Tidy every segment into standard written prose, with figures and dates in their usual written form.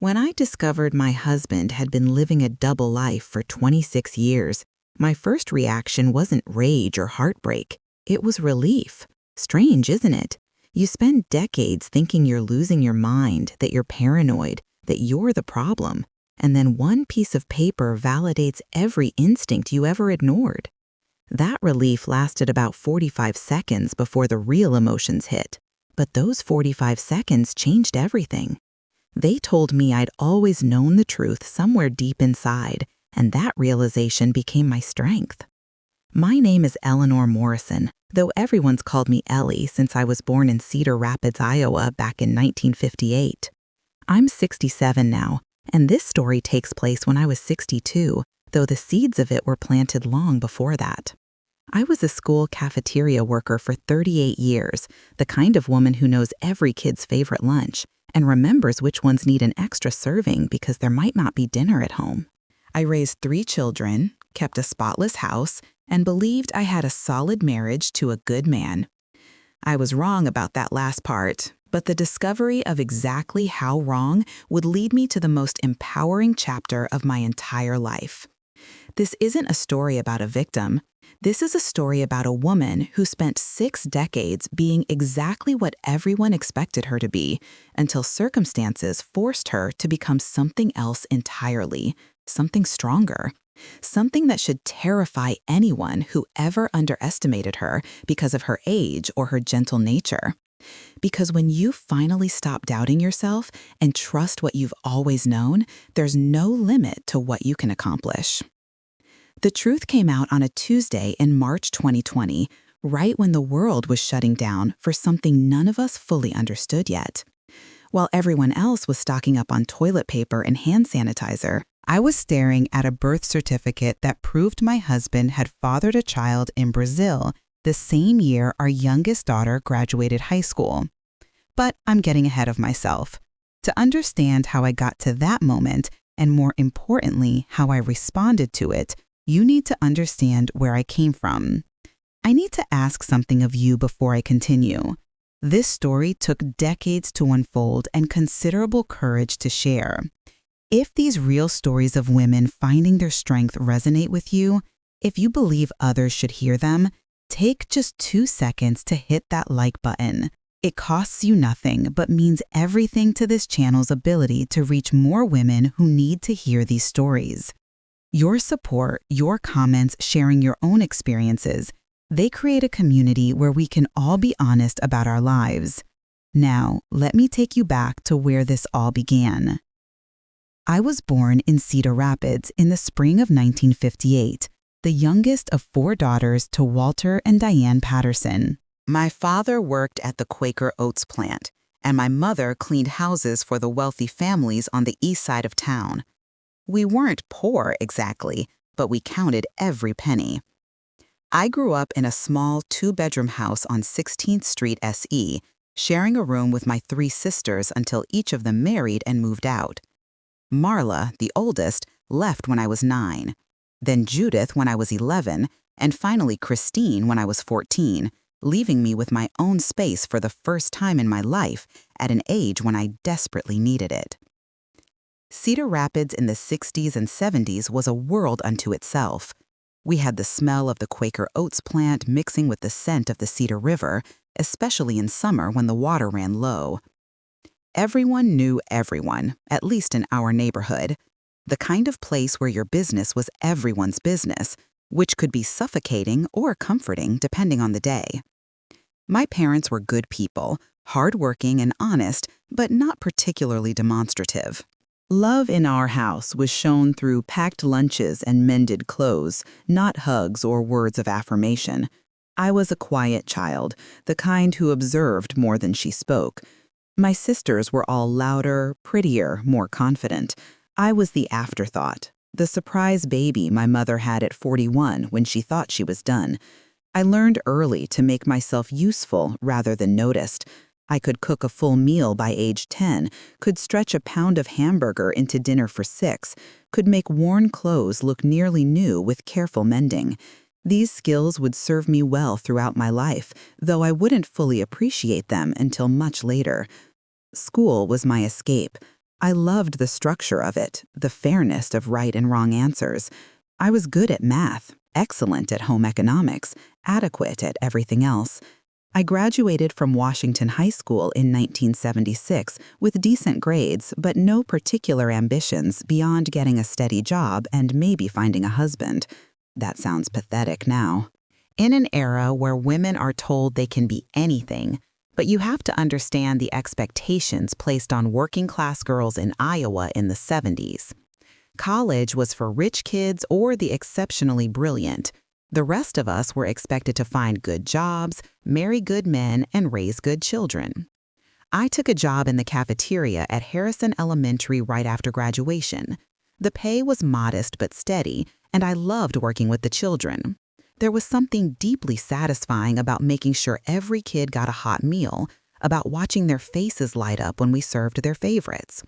When I discovered my husband had been living a double life for 26 years, my first reaction wasn't rage or heartbreak. It was relief. Strange, isn't it? You spend decades thinking you're losing your mind, that you're paranoid, that you're the problem, and then one piece of paper validates every instinct you ever ignored. That relief lasted about 45 seconds before the real emotions hit. But those 45 seconds changed everything. They told me I'd always known the truth somewhere deep inside, and that realization became my strength. My name is Eleanor Morrison, though everyone's called me Ellie since I was born in Cedar Rapids, Iowa back in 1958. I'm 67 now, and this story takes place when I was 62, though the seeds of it were planted long before that. I was a school cafeteria worker for 38 years, the kind of woman who knows every kid's favorite lunch and remembers which ones need an extra serving because there might not be dinner at home. I raised 3 children, kept a spotless house, and believed I had a solid marriage to a good man. I was wrong about that last part, but the discovery of exactly how wrong would lead me to the most empowering chapter of my entire life. This isn't a story about a victim. This is a story about a woman who spent 6 decades being exactly what everyone expected her to be, until circumstances forced her to become something else entirely, something stronger, something that should terrify anyone who ever underestimated her because of her age or her gentle nature. Because when you finally stop doubting yourself and trust what you've always known, there's no limit to what you can accomplish. The truth came out on a Tuesday in March 2020, right when the world was shutting down for something none of us fully understood yet. While everyone else was stocking up on toilet paper and hand sanitizer, I was staring at a birth certificate that proved my husband had fathered a child in Brazil the same year our youngest daughter graduated high school. But I'm getting ahead of myself. To understand how I got to that moment, and more importantly, how I responded to it, you need to understand where I came from. I need to ask something of you before I continue. This story took decades to unfold and considerable courage to share. If these real stories of women finding their strength resonate with you, if you believe others should hear them, take just 2 seconds to hit that like button. It costs you nothing, but means everything to this channel's ability to reach more women who need to hear these stories. Your support, your comments, sharing your own experiences, they create a community where we can all be honest about our lives. Now, let me take you back to where this all began. I was born in Cedar Rapids in the spring of 1958, the youngest of 4 daughters to Walter and Diane Patterson. My father worked at the Quaker Oats plant, and my mother cleaned houses for the wealthy families on the east side of town. We weren't poor exactly, but we counted every penny. I grew up in a small 2-bedroom house on 16th Street SE, sharing a room with my 3 sisters until each of them married and moved out. Marla, the oldest, left when I was 9, then Judith when I was 11, and finally Christine when I was 14, leaving me with my own space for the first time in my life at an age when I desperately needed it. Cedar Rapids in the 60s and 70s was a world unto itself. We had the smell of the Quaker Oats plant mixing with the scent of the Cedar River, especially in summer when the water ran low. Everyone knew everyone, at least in our neighborhood. The kind of place where your business was everyone's business, which could be suffocating or comforting depending on the day. My parents were good people, hardworking and honest, but not particularly demonstrative. Love in our house was shown through packed lunches and mended clothes, not hugs or words of affirmation. I was a quiet child, the kind who observed more than she spoke. My sisters were all louder, prettier, more confident. I was the afterthought, the surprise baby my mother had at 41 when she thought she was done. I learned early to make myself useful rather than noticed. I could cook a full meal by age 10, could stretch a pound of hamburger into dinner for 6, could make worn clothes look nearly new with careful mending. These skills would serve me well throughout my life, though I wouldn't fully appreciate them until much later. School was my escape. I loved the structure of it, the fairness of right and wrong answers. I was good at math, excellent at home economics, adequate at everything else. I graduated from Washington High School in 1976 with decent grades, but no particular ambitions beyond getting a steady job and maybe finding a husband. That sounds pathetic now. In an era where women are told they can be anything, but you have to understand the expectations placed on working-class girls in Iowa in the 70s. College was for rich kids or the exceptionally brilliant. The rest of us were expected to find good jobs, marry good men, and raise good children. I took a job in the cafeteria at Harrison Elementary right after graduation. The pay was modest but steady, and I loved working with the children. There was something deeply satisfying about making sure every kid got a hot meal, about watching their faces light up when we served their favorites.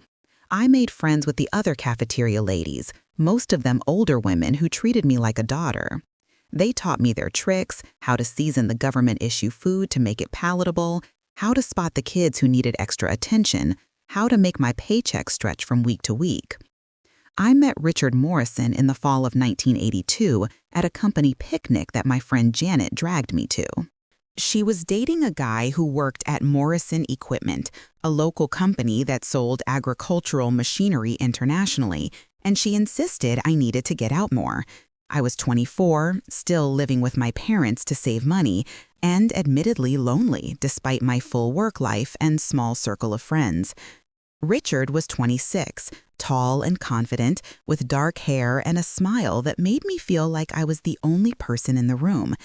I made friends with the other cafeteria ladies, most of them older women who treated me like a daughter. They taught me their tricks, how to season the government-issue food to make it palatable, how to spot the kids who needed extra attention, how to make my paycheck stretch from week to week. I met Richard Morrison in the fall of 1982 at a company picnic that my friend Janet dragged me to. She was dating a guy who worked at Morrison Equipment, a local company that sold agricultural machinery internationally, and she insisted I needed to get out more. I was 24, still living with my parents to save money, and admittedly lonely despite my full work life and small circle of friends. Richard was 26, tall and confident, with dark hair and a smile that made me feel like I was the only person in the room.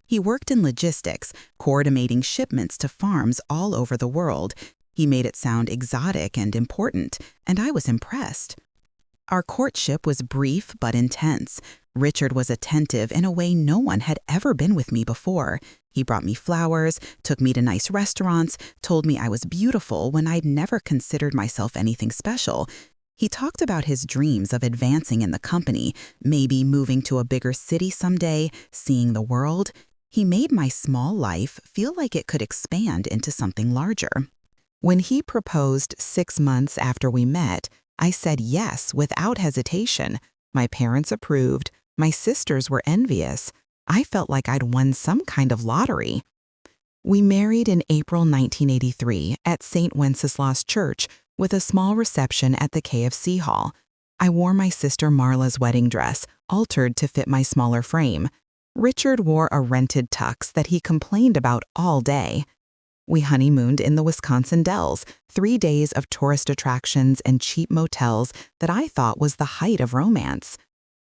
He worked in logistics, coordinating shipments to farms all over the world. He made it sound exotic and important, and I was impressed. Our courtship was brief but intense. Richard was attentive in a way no one had ever been with me before. He brought me flowers, took me to nice restaurants, told me I was beautiful when I'd never considered myself anything special. He talked about his dreams of advancing in the company, maybe moving to a bigger city someday, seeing the world. He made my small life feel like it could expand into something larger. When he proposed 6 months after we met, I said yes without hesitation. My parents approved. My sisters were envious. I felt like I'd won some kind of lottery. We married in April 1983 at St. Wenceslas Church with a small reception at the KFC Hall. I wore my sister Marla's wedding dress, altered to fit my smaller frame. Richard wore a rented tux that he complained about all day. We honeymooned in the Wisconsin Dells, 3 days of tourist attractions and cheap motels that I thought was the height of romance.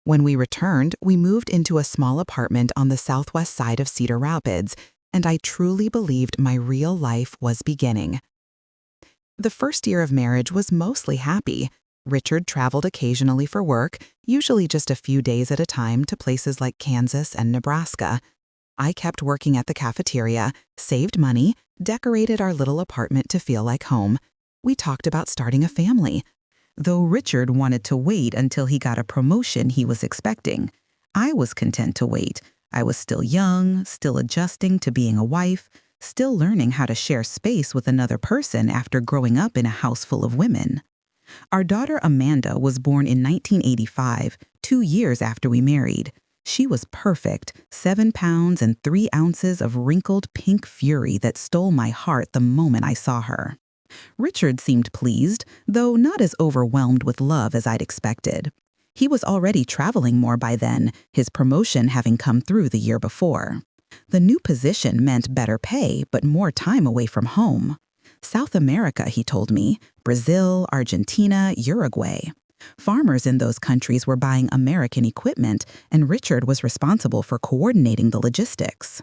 When we returned, we moved into a small apartment on the southwest side of Cedar Rapids, and I truly believed my real life was beginning. The first year of marriage was mostly happy. Richard traveled occasionally for work, usually just a few days at a time to places like Kansas and Nebraska. I kept working at the cafeteria, saved money, decorated our little apartment to feel like home. We talked about starting a family. Though Richard wanted to wait until he got a promotion he was expecting, I was content to wait. I was still young, still adjusting to being a wife, still learning how to share space with another person after growing up in a house full of women. Our daughter Amanda was born in 1985, 2 years after we married. She was perfect, 7 pounds and 3 ounces of wrinkled pink fury that stole my heart the moment I saw her. Richard seemed pleased, though not as overwhelmed with love as I'd expected. He was already traveling more by then, his promotion having come through the year before. The new position meant better pay, but more time away from home. South America, he told me, Brazil, Argentina, Uruguay. Farmers in those countries were buying American equipment, and Richard was responsible for coordinating the logistics.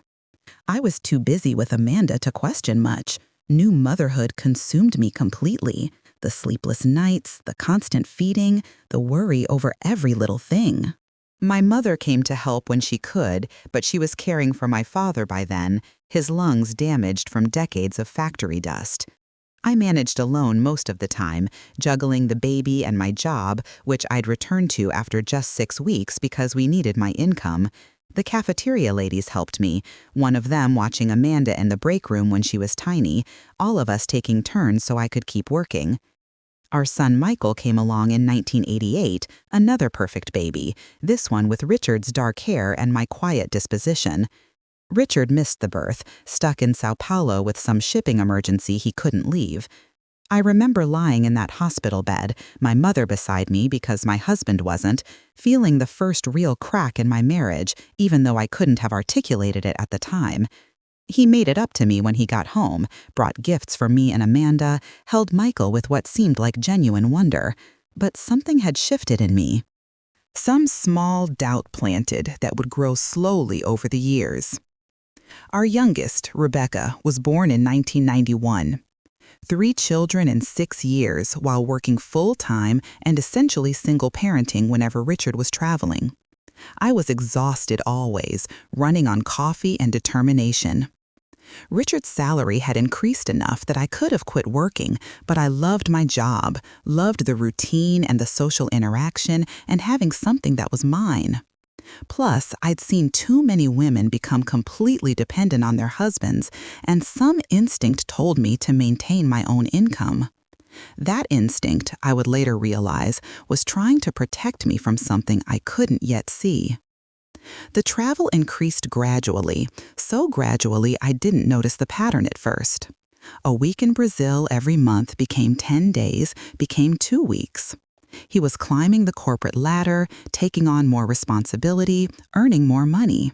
I was too busy with Amanda to question much. New motherhood consumed me completely. The sleepless nights, the constant feeding, the worry over every little thing. My mother came to help when she could, but she was caring for my father by then, his lungs damaged from decades of factory dust. I managed alone most of the time, juggling the baby and my job, which I'd returned to after just 6 weeks because we needed my income. The cafeteria ladies helped me, one of them watching Amanda in the break room when she was tiny, all of us taking turns so I could keep working. Our son Michael came along in 1988, another perfect baby, this one with Richard's dark hair and my quiet disposition. Richard missed the birth, stuck in Sao Paulo with some shipping emergency he couldn't leave. I remember lying in that hospital bed, my mother beside me because my husband wasn't, feeling the first real crack in my marriage, even though I couldn't have articulated it at the time. He made it up to me when he got home, brought gifts for me and Amanda, held Michael with what seemed like genuine wonder. But something had shifted in me. Some small doubt planted that would grow slowly over the years. Our youngest, Rebecca, was born in 1991. 3 children in 6 years while working full-time and essentially single parenting whenever Richard was traveling. I was exhausted always, running on coffee and determination. Richard's salary had increased enough that I could have quit working, but I loved my job, loved the routine and the social interaction, and having something that was mine. Plus, I'd seen too many women become completely dependent on their husbands, and some instinct told me to maintain my own income. That instinct, I would later realize, was trying to protect me from something I couldn't yet see. The travel increased gradually, so gradually I didn't notice the pattern at first. A week in Brazil every month became 10 days, became 2 weeks. He was climbing the corporate ladder, taking on more responsibility, earning more money.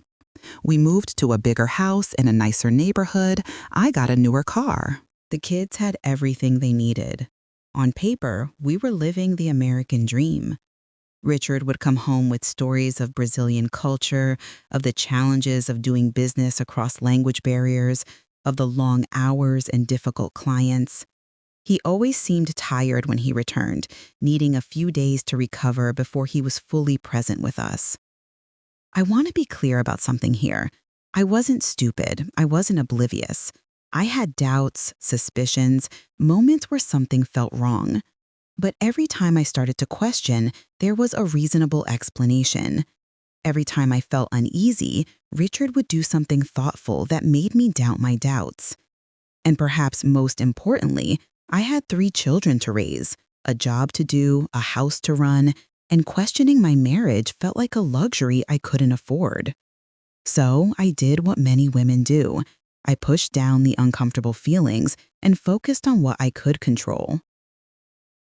We moved to a bigger house in a nicer neighborhood. I got a newer car. The kids had everything they needed. On paper, we were living the American dream. Richard would come home with stories of Brazilian culture, of the challenges of doing business across language barriers, of the long hours and difficult clients. He always seemed tired when he returned, needing a few days to recover before he was fully present with us. I want to be clear about something here. I wasn't stupid. I wasn't oblivious. I had doubts, suspicions, moments where something felt wrong. But every time I started to question, there was a reasonable explanation. Every time I felt uneasy, Richard would do something thoughtful that made me doubt my doubts. And perhaps most importantly, I had 3 children to raise, a job to do, a house to run, and questioning my marriage felt like a luxury I couldn't afford. So I did what many women do. I pushed down the uncomfortable feelings and focused on what I could control.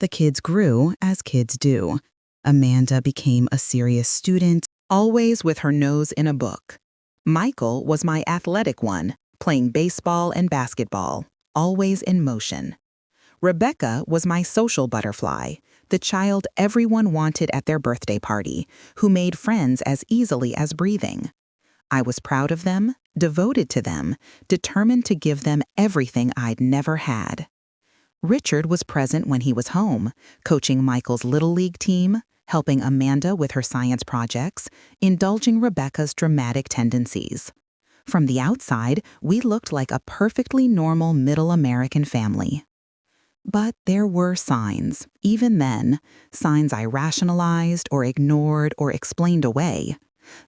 The kids grew as kids do. Amanda became a serious student, always with her nose in a book. Michael was my athletic one, playing baseball and basketball, always in motion. Rebecca was my social butterfly, the child everyone wanted at their birthday party, who made friends as easily as breathing. I was proud of them, devoted to them, determined to give them everything I'd never had. Richard was present when he was home, coaching Michael's Little League team, helping Amanda with her science projects, indulging Rebecca's dramatic tendencies. From the outside, we looked like a perfectly normal middle American family. But there were signs, even then, signs I rationalized or ignored or explained away.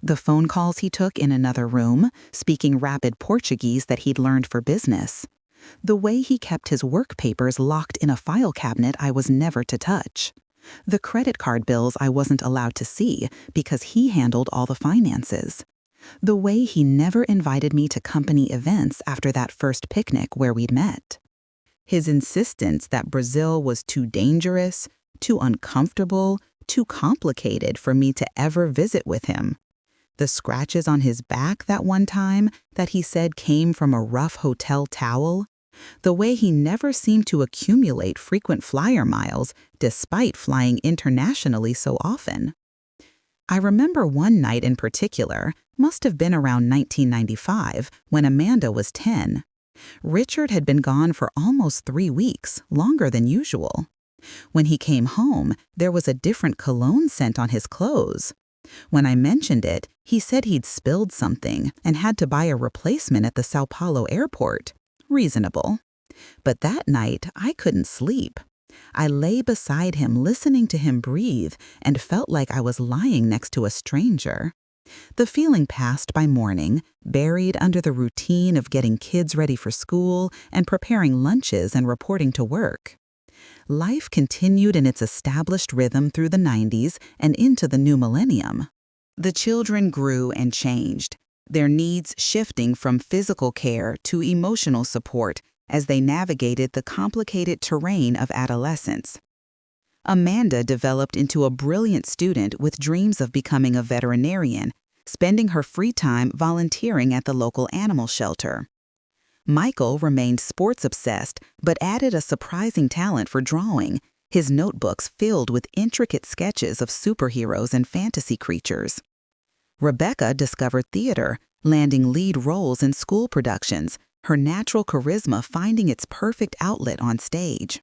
The phone calls he took in another room, speaking rapid Portuguese that he'd learned for business. The way he kept his work papers locked in a file cabinet I was never to touch. The credit card bills I wasn't allowed to see because he handled all the finances. The way he never invited me to company events after that first picnic where we'd met. His insistence that Brazil was too dangerous, too uncomfortable, too complicated for me to ever visit with him. The scratches on his back that one time that he said came from a rough hotel towel. The way he never seemed to accumulate frequent flyer miles despite flying internationally so often. I remember one night in particular, must have been around 1995, when Amanda was 10. Richard had been gone for almost 3 weeks, longer than usual. When he came home, there was a different cologne scent on his clothes. When I mentioned it, he said he'd spilled something and had to buy a replacement at the Sao Paulo airport. Reasonable. But that night, I couldn't sleep. I lay beside him listening to him breathe and felt like I was lying next to a stranger. The feeling passed by morning, buried under the routine of getting kids ready for school and preparing lunches and reporting to work. Life continued in its established rhythm through the 90s and into the new millennium. The children grew and changed, their needs shifting from physical care to emotional support as they navigated the complicated terrain of adolescence. Amanda developed into a brilliant student with dreams of becoming a veterinarian, spending her free time volunteering at the local animal shelter. Michael remained sports-obsessed but added a surprising talent for drawing, his notebooks filled with intricate sketches of superheroes and fantasy creatures. Rebecca discovered theater, landing lead roles in school productions, her natural charisma finding its perfect outlet on stage.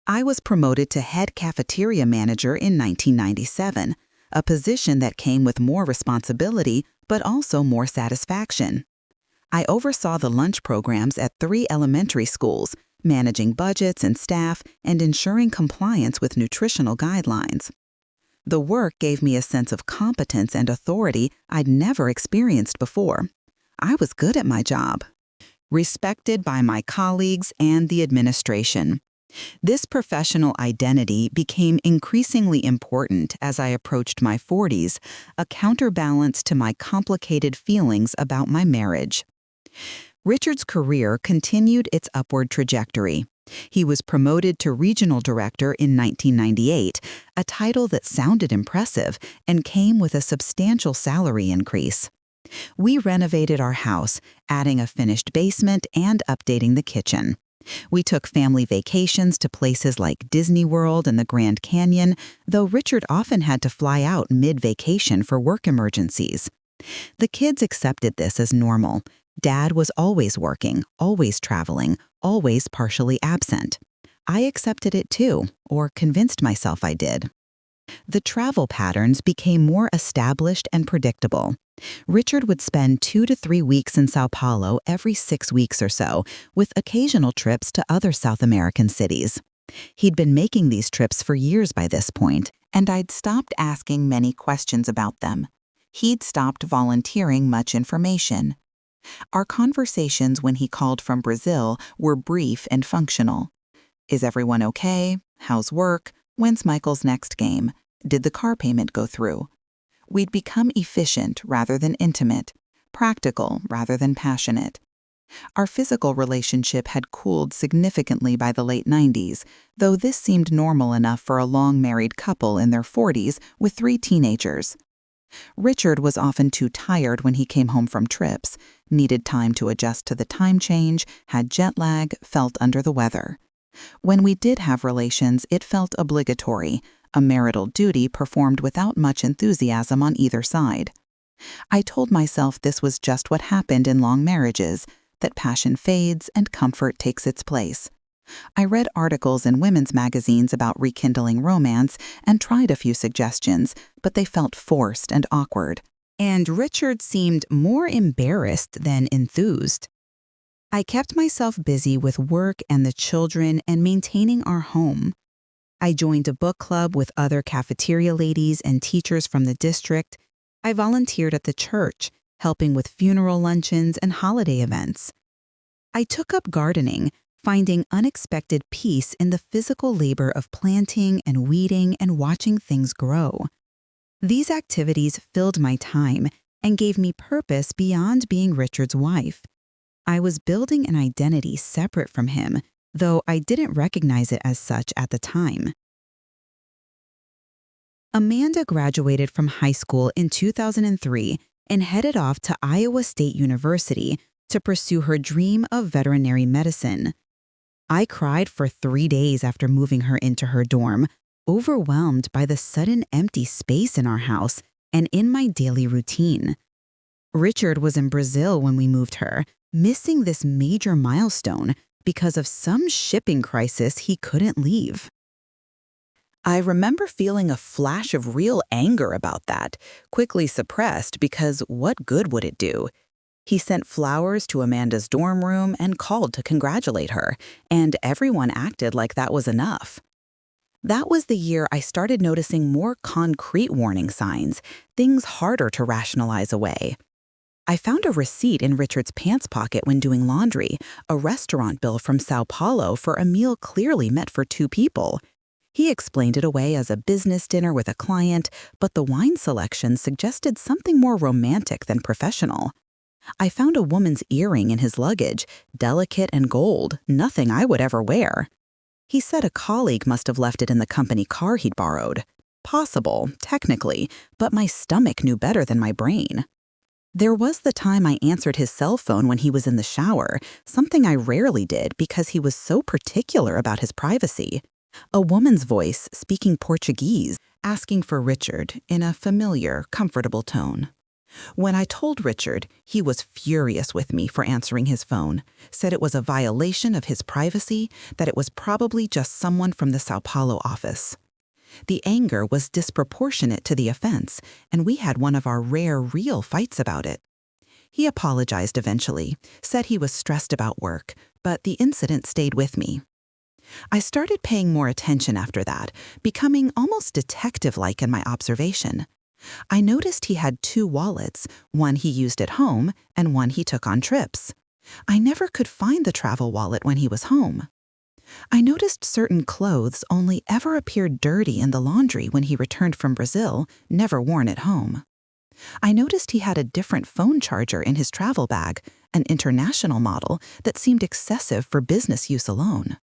I was promoted to head cafeteria manager in 1997, a position that came with more responsibility but also more satisfaction. I oversaw the lunch programs at 3 elementary schools, managing budgets and staff and ensuring compliance with nutritional guidelines. The work gave me a sense of competence and authority I'd never experienced before. I was good at my job, respected by my colleagues and the administration. This professional identity became increasingly important as I approached my 40s, a counterbalance to my complicated feelings about my marriage. Richard's career continued its upward trajectory. He was promoted to regional director in 1998, a title that sounded impressive and came with a substantial salary increase. We renovated our house, adding a finished basement and updating the kitchen. We took family vacations to places like Disney World and the Grand Canyon, though Richard often had to fly out mid-vacation for work emergencies. The kids accepted this as normal. Dad was always working, always traveling, always partially absent. I accepted it too, or convinced myself I did. The travel patterns became more established and predictable. Richard would spend 2 to 3 weeks in Sao Paulo every 6 weeks or so, with occasional trips to other South American cities. He'd been making these trips for years by this point, and I'd stopped asking many questions about them. He'd stopped volunteering much information. Our conversations when he called from Brazil were brief and functional. Is everyone okay? How's work? When's Michael's next game? Did the car payment go through? We'd become efficient rather than intimate, practical rather than passionate. Our physical relationship had cooled significantly by the late 90s, though this seemed normal enough for a long-married couple in their 40s with 3 teenagers. Richard was often too tired when he came home from trips, needed time to adjust to the time change, had jet lag, felt under the weather. When we did have relations, it felt obligatory, a marital duty performed without much enthusiasm on either side. I told myself this was just what happened in long marriages, that passion fades and comfort takes its place. I read articles in women's magazines about rekindling romance and tried a few suggestions, but they felt forced and awkward. And Richard seemed more embarrassed than enthused. I kept myself busy with work and the children and maintaining our home. I joined a book club with other cafeteria ladies and teachers from the district. I volunteered at the church, helping with funeral luncheons and holiday events. I took up gardening, finding unexpected peace in the physical labor of planting and weeding and watching things grow. These activities filled my time and gave me purpose beyond being Richard's wife. I was building an identity separate from him, though I didn't recognize it as such at the time. Amanda graduated from high school in 2003 and headed off to Iowa State University to pursue her dream of veterinary medicine. I cried for 3 days after moving her into her dorm, overwhelmed by the sudden empty space in our house and in my daily routine. Richard was in Brazil when we moved her, missing this major milestone because of some shipping crisis he couldn't leave. I remember feeling a flash of real anger about that, quickly suppressed because what good would it do? He sent flowers to Amanda's dorm room and called to congratulate her, and everyone acted like that was enough. That was the year I started noticing more concrete warning signs, things harder to rationalize away. I found a receipt in Richard's pants pocket when doing laundry, a restaurant bill from Sao Paulo for a meal clearly meant for 2 people. He explained it away as a business dinner with a client, but the wine selection suggested something more romantic than professional. I found a woman's earring in his luggage, delicate and gold, nothing I would ever wear. He said a colleague must have left it in the company car he'd borrowed. Possible, technically, but my stomach knew better than my brain. There was the time I answered his cell phone when he was in the shower, something I rarely did because he was so particular about his privacy. A woman's voice, speaking Portuguese, asking for Richard in a familiar, comfortable tone. When I told Richard, he was furious with me for answering his phone, said it was a violation of his privacy, that it was probably just someone from the Sao Paulo office. The anger was disproportionate to the offense, and we had one of our rare, real fights about it. He apologized eventually, said he was stressed about work, but the incident stayed with me. I started paying more attention after that, becoming almost detective-like in my observation. I noticed he had 2 wallets, one he used at home and one he took on trips. I never could find the travel wallet when he was home. I noticed certain clothes only ever appeared dirty in the laundry when he returned from Brazil, never worn at home. I noticed he had a different phone charger in his travel bag, an international model that seemed excessive for business use alone.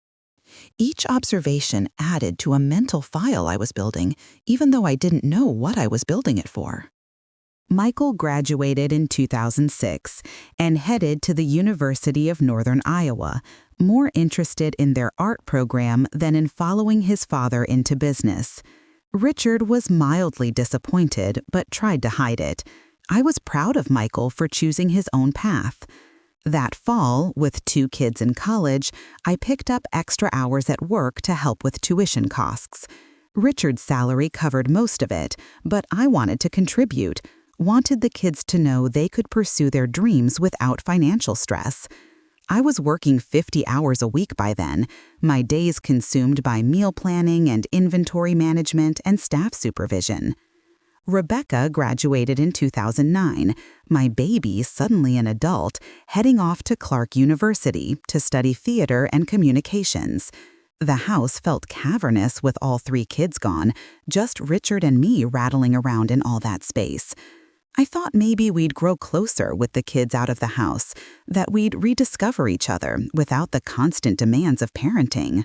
Each observation added to a mental file I was building, even though I didn't know what I was building it for. Michael graduated in 2006 and headed to the University of Northern Iowa, more interested in their art program than in following his father into business. Richard was mildly disappointed, but tried to hide it. I was proud of Michael for choosing his own path. That fall, with 2 kids in college, I picked up extra hours at work to help with tuition costs. Richard's salary covered most of it, but I wanted to contribute, wanted the kids to know they could pursue their dreams without financial stress. I was working 50 hours a week by then, my days consumed by meal planning and inventory management and staff supervision. Rebecca graduated in 2009, my baby suddenly an adult, heading off to Clark University to study theater and communications. The house felt cavernous with all 3 kids gone, just Richard and me rattling around in all that space. I thought maybe we'd grow closer with the kids out of the house, that we'd rediscover each other without the constant demands of parenting.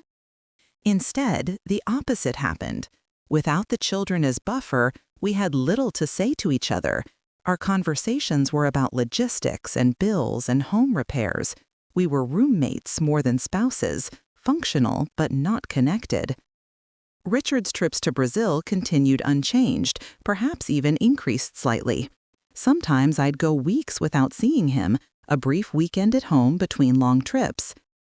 Instead, the opposite happened. Without the children as buffer, we had little to say to each other. Our conversations were about logistics and bills and home repairs. We were roommates more than spouses, functional but not connected. Richard's trips to Brazil continued unchanged, perhaps even increased slightly. Sometimes I'd go weeks without seeing him, a brief weekend at home between long trips.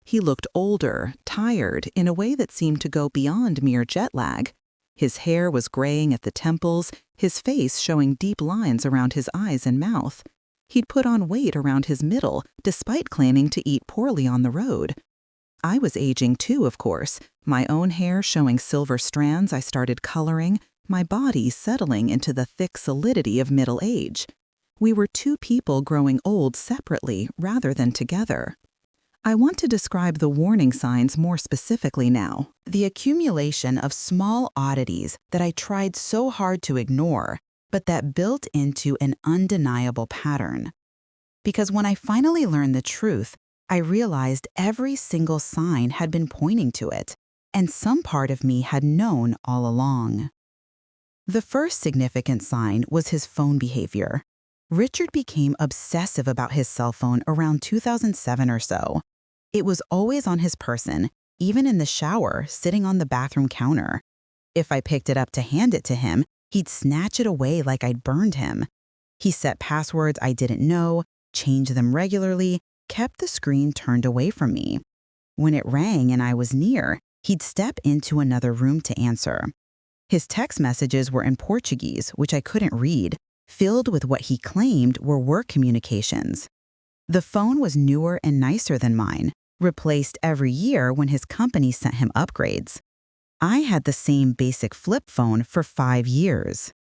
He looked older, tired, in a way that seemed to go beyond mere jet lag. His hair was graying at the temples, his face showing deep lines around his eyes and mouth. He'd put on weight around his middle, despite claiming to eat poorly on the road. I was aging too, of course, my own hair showing silver strands I started coloring, my body settling into the thick solidity of middle age. We were 2 people growing old separately rather than together. I want to describe the warning signs more specifically now, the accumulation of small oddities that I tried so hard to ignore, but that built into an undeniable pattern. Because when I finally learned the truth, I realized every single sign had been pointing to it, and some part of me had known all along. The first significant sign was his phone behavior. Richard became obsessive about his cell phone around 2007 or so. It was always on his person, even in the shower, sitting on the bathroom counter. If I picked it up to hand it to him, he'd snatch it away like I'd burned him. He set passwords I didn't know, changed them regularly, kept the screen turned away from me. When it rang and I was near, he'd step into another room to answer. His text messages were in Portuguese, which I couldn't read, filled with what he claimed were work communications. The phone was newer and nicer than mine, replaced every year when his company sent him upgrades. I had the same basic flip phone for 5 years.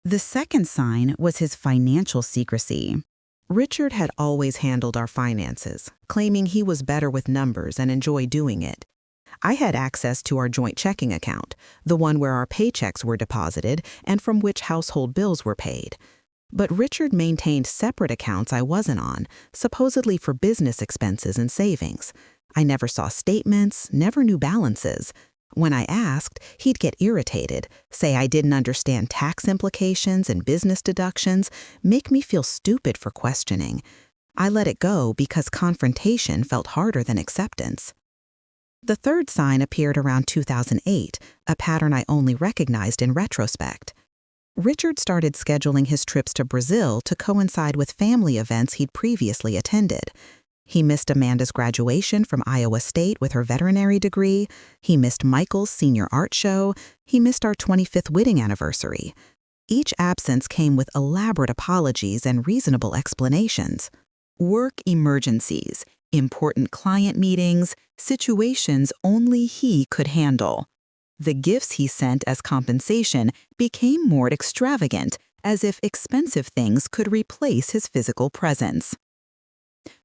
The second sign was his financial secrecy. Richard had always handled our finances, claiming he was better with numbers and enjoyed doing it. I had access to our joint checking account, the one where our paychecks were deposited and from which household bills were paid. But Richard maintained separate accounts I wasn't on, supposedly for business expenses and savings. I never saw statements, never knew balances. When I asked, he'd get irritated, say I didn't understand tax implications and business deductions, make me feel stupid for questioning. I let it go because confrontation felt harder than acceptance. The third sign appeared around 2008, a pattern I only recognized in retrospect. Richard started scheduling his trips to Brazil to coincide with family events he'd previously attended. He missed Amanda's graduation from Iowa State with her veterinary degree. He missed Michael's senior art show. He missed our 25th wedding anniversary. Each absence came with elaborate apologies and reasonable explanations. Work emergencies, important client meetings, situations only he could handle. The gifts he sent as compensation became more extravagant, as if expensive things could replace his physical presence.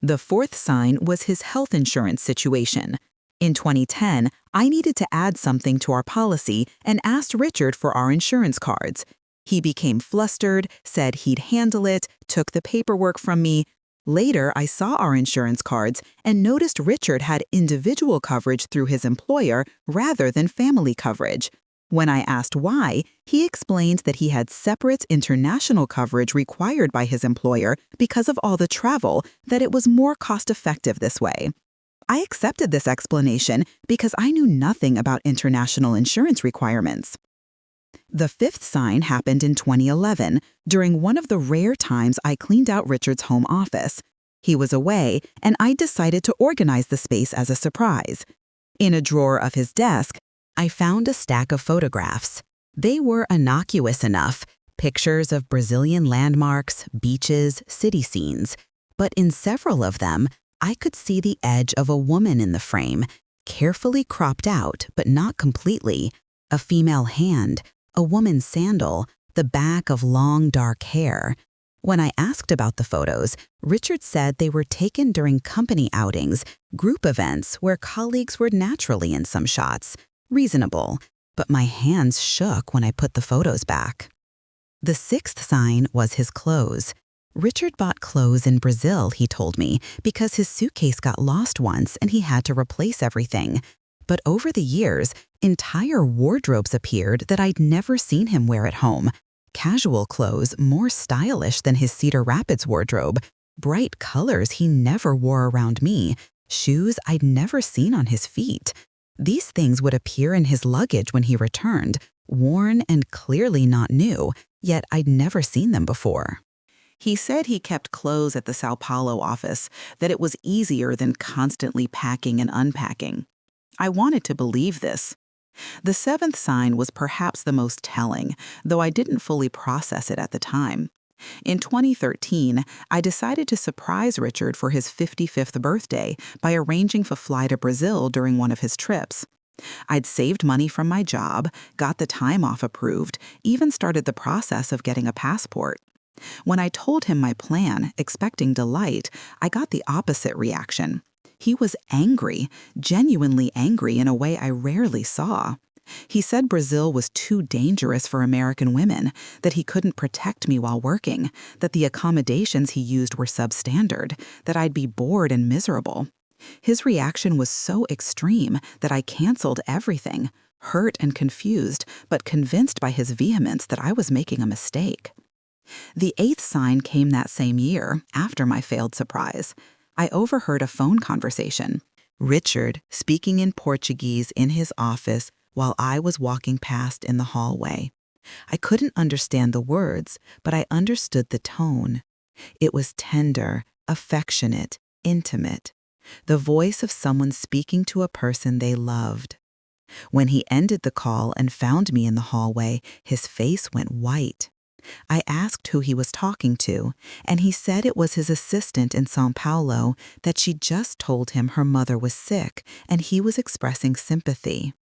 The fourth sign was his health insurance situation. In 2010, I needed to add something to our policy and asked Richard for our insurance cards. He became flustered, said he'd handle it, took the paperwork from me. Later, I saw our insurance cards and noticed Richard had individual coverage through his employer rather than family coverage. When I asked why, he explained that he had separate international coverage required by his employer because of all the travel, that it was more cost-effective this way. I accepted this explanation because I knew nothing about international insurance requirements. The fifth sign happened in 2011, during one of the rare times I cleaned out Richard's home office. He was away, and I decided to organize the space as a surprise. In a drawer of his desk, I found a stack of photographs. They were innocuous enough, pictures of Brazilian landmarks, beaches, city scenes. But in several of them, I could see the edge of a woman in the frame, carefully cropped out, but not completely. A female hand, a woman's sandal, the back of long dark hair. When I asked about the photos, Richard said they were taken during company outings, group events where colleagues were naturally in some shots. Reasonable, but my hands shook when I put the photos back. The sixth sign was his clothes. Richard bought clothes in Brazil, he told me, because his suitcase got lost once and he had to replace everything. But over the years, entire wardrobes appeared that I'd never seen him wear at home. Casual clothes more stylish than his Cedar Rapids wardrobe, bright colors he never wore around me, shoes I'd never seen on his feet. These things would appear in his luggage when he returned, worn and clearly not new, yet I'd never seen them before. He said he kept clothes at the Sao Paulo office, that it was easier than constantly packing and unpacking. I wanted to believe this. The seventh sign was perhaps the most telling, though I didn't fully process it at the time. In 2013, I decided to surprise Richard for his 55th birthday by arranging for a fly to Brazil during one of his trips. I'd saved money from my job, got the time off approved, even started the process of getting a passport. When I told him my plan, expecting delight, I got the opposite reaction. He was angry, genuinely angry in a way I rarely saw. He said Brazil was too dangerous for American women, that he couldn't protect me while working, that the accommodations he used were substandard, that I'd be bored and miserable. His reaction was so extreme that I canceled everything, hurt and confused, but convinced by his vehemence that I was making a mistake. The eighth sign came that same year, after my failed surprise. I overheard a phone conversation. Richard speaking in Portuguese in his office while I was walking past in the hallway. I couldn't understand the words, but I understood the tone. It was tender, affectionate, intimate. The voice of someone speaking to a person they loved. When he ended the call and found me in the hallway, his face went white. I asked who he was talking to, and he said it was his assistant in São Paulo, that she just told him her mother was sick and he was expressing sympathy.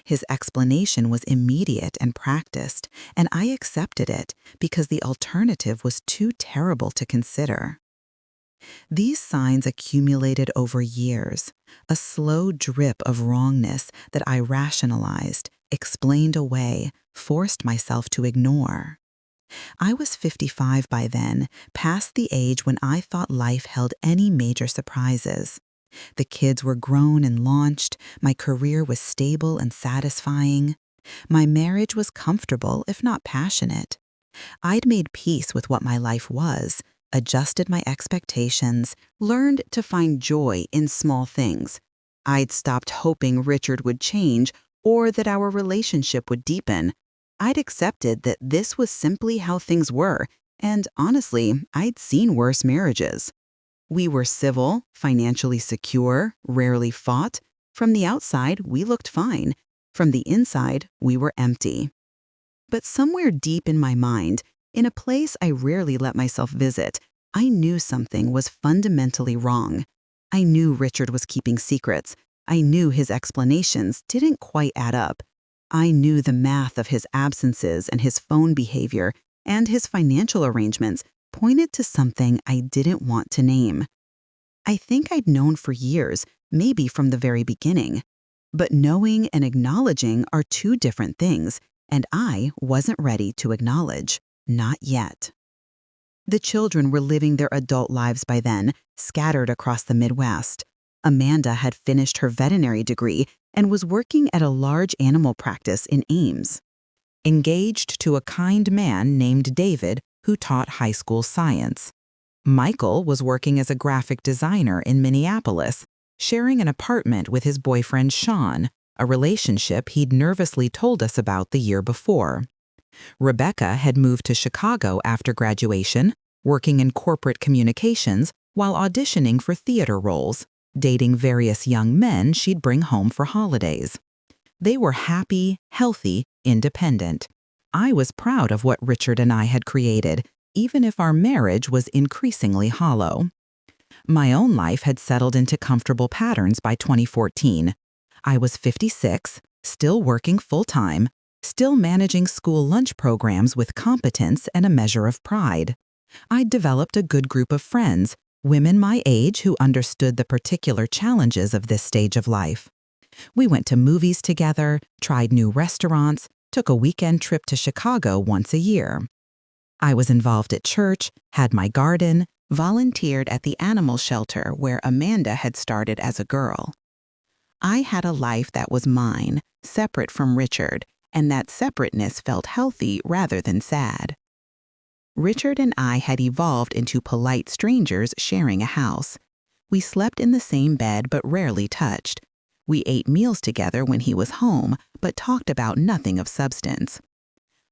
His explanation was immediate and practiced, and I accepted it because the alternative was too terrible to consider. These signs accumulated over years, a slow drip of wrongness that I rationalized, explained away, forced myself to ignore. I was 55 by then, past the age when I thought life held any major surprises. The kids were grown and launched, my career was stable and satisfying. My marriage was comfortable, if not passionate. I'd made peace with what my life was, adjusted my expectations, learned to find joy in small things. I'd stopped hoping Richard would change or that our relationship would deepen. I'd accepted that this was simply how things were, and honestly, I'd seen worse marriages. We were civil, financially secure, rarely fought. From the outside, we looked fine. From the inside, we were empty. But somewhere deep in my mind, in a place I rarely let myself visit, I knew something was fundamentally wrong. I knew Richard was keeping secrets. I knew his explanations didn't quite add up. I knew the math of his absences and his phone behavior and his financial arrangements pointed to something I didn't want to name. I think I'd known for years, maybe from the very beginning. But knowing and acknowledging are two different things, and I wasn't ready to acknowledge. Not yet. The children were living their adult lives by then, scattered across the Midwest. Amanda had finished her veterinary degree and was working at a large animal practice in Ames. Engaged to a kind man named David who taught high school science. Michael was working as a graphic designer in Minneapolis, sharing an apartment with his boyfriend Sean, a relationship he'd nervously told us about the year before. Rebecca had moved to Chicago after graduation, working in corporate communications while auditioning for theater roles, dating various young men she'd bring home for holidays. They were happy, healthy, independent. I was proud of what Richard and I had created, even if our marriage was increasingly hollow. My own life had settled into comfortable patterns by 2014. I was 56, still working full-time, still managing school lunch programs with competence and a measure of pride. I'd developed a good group of friends, women my age who understood the particular challenges of this stage of life. We went to movies together, tried new restaurants, took a weekend trip to Chicago once a year. I was involved at church, had my garden, volunteered at the animal shelter where Amanda had started as a girl. I had a life that was mine, separate from Richard, and that separateness felt healthy rather than sad. Richard and I had evolved into polite strangers sharing a house. We slept in the same bed but rarely touched. We ate meals together when he was home, but talked about nothing of substance.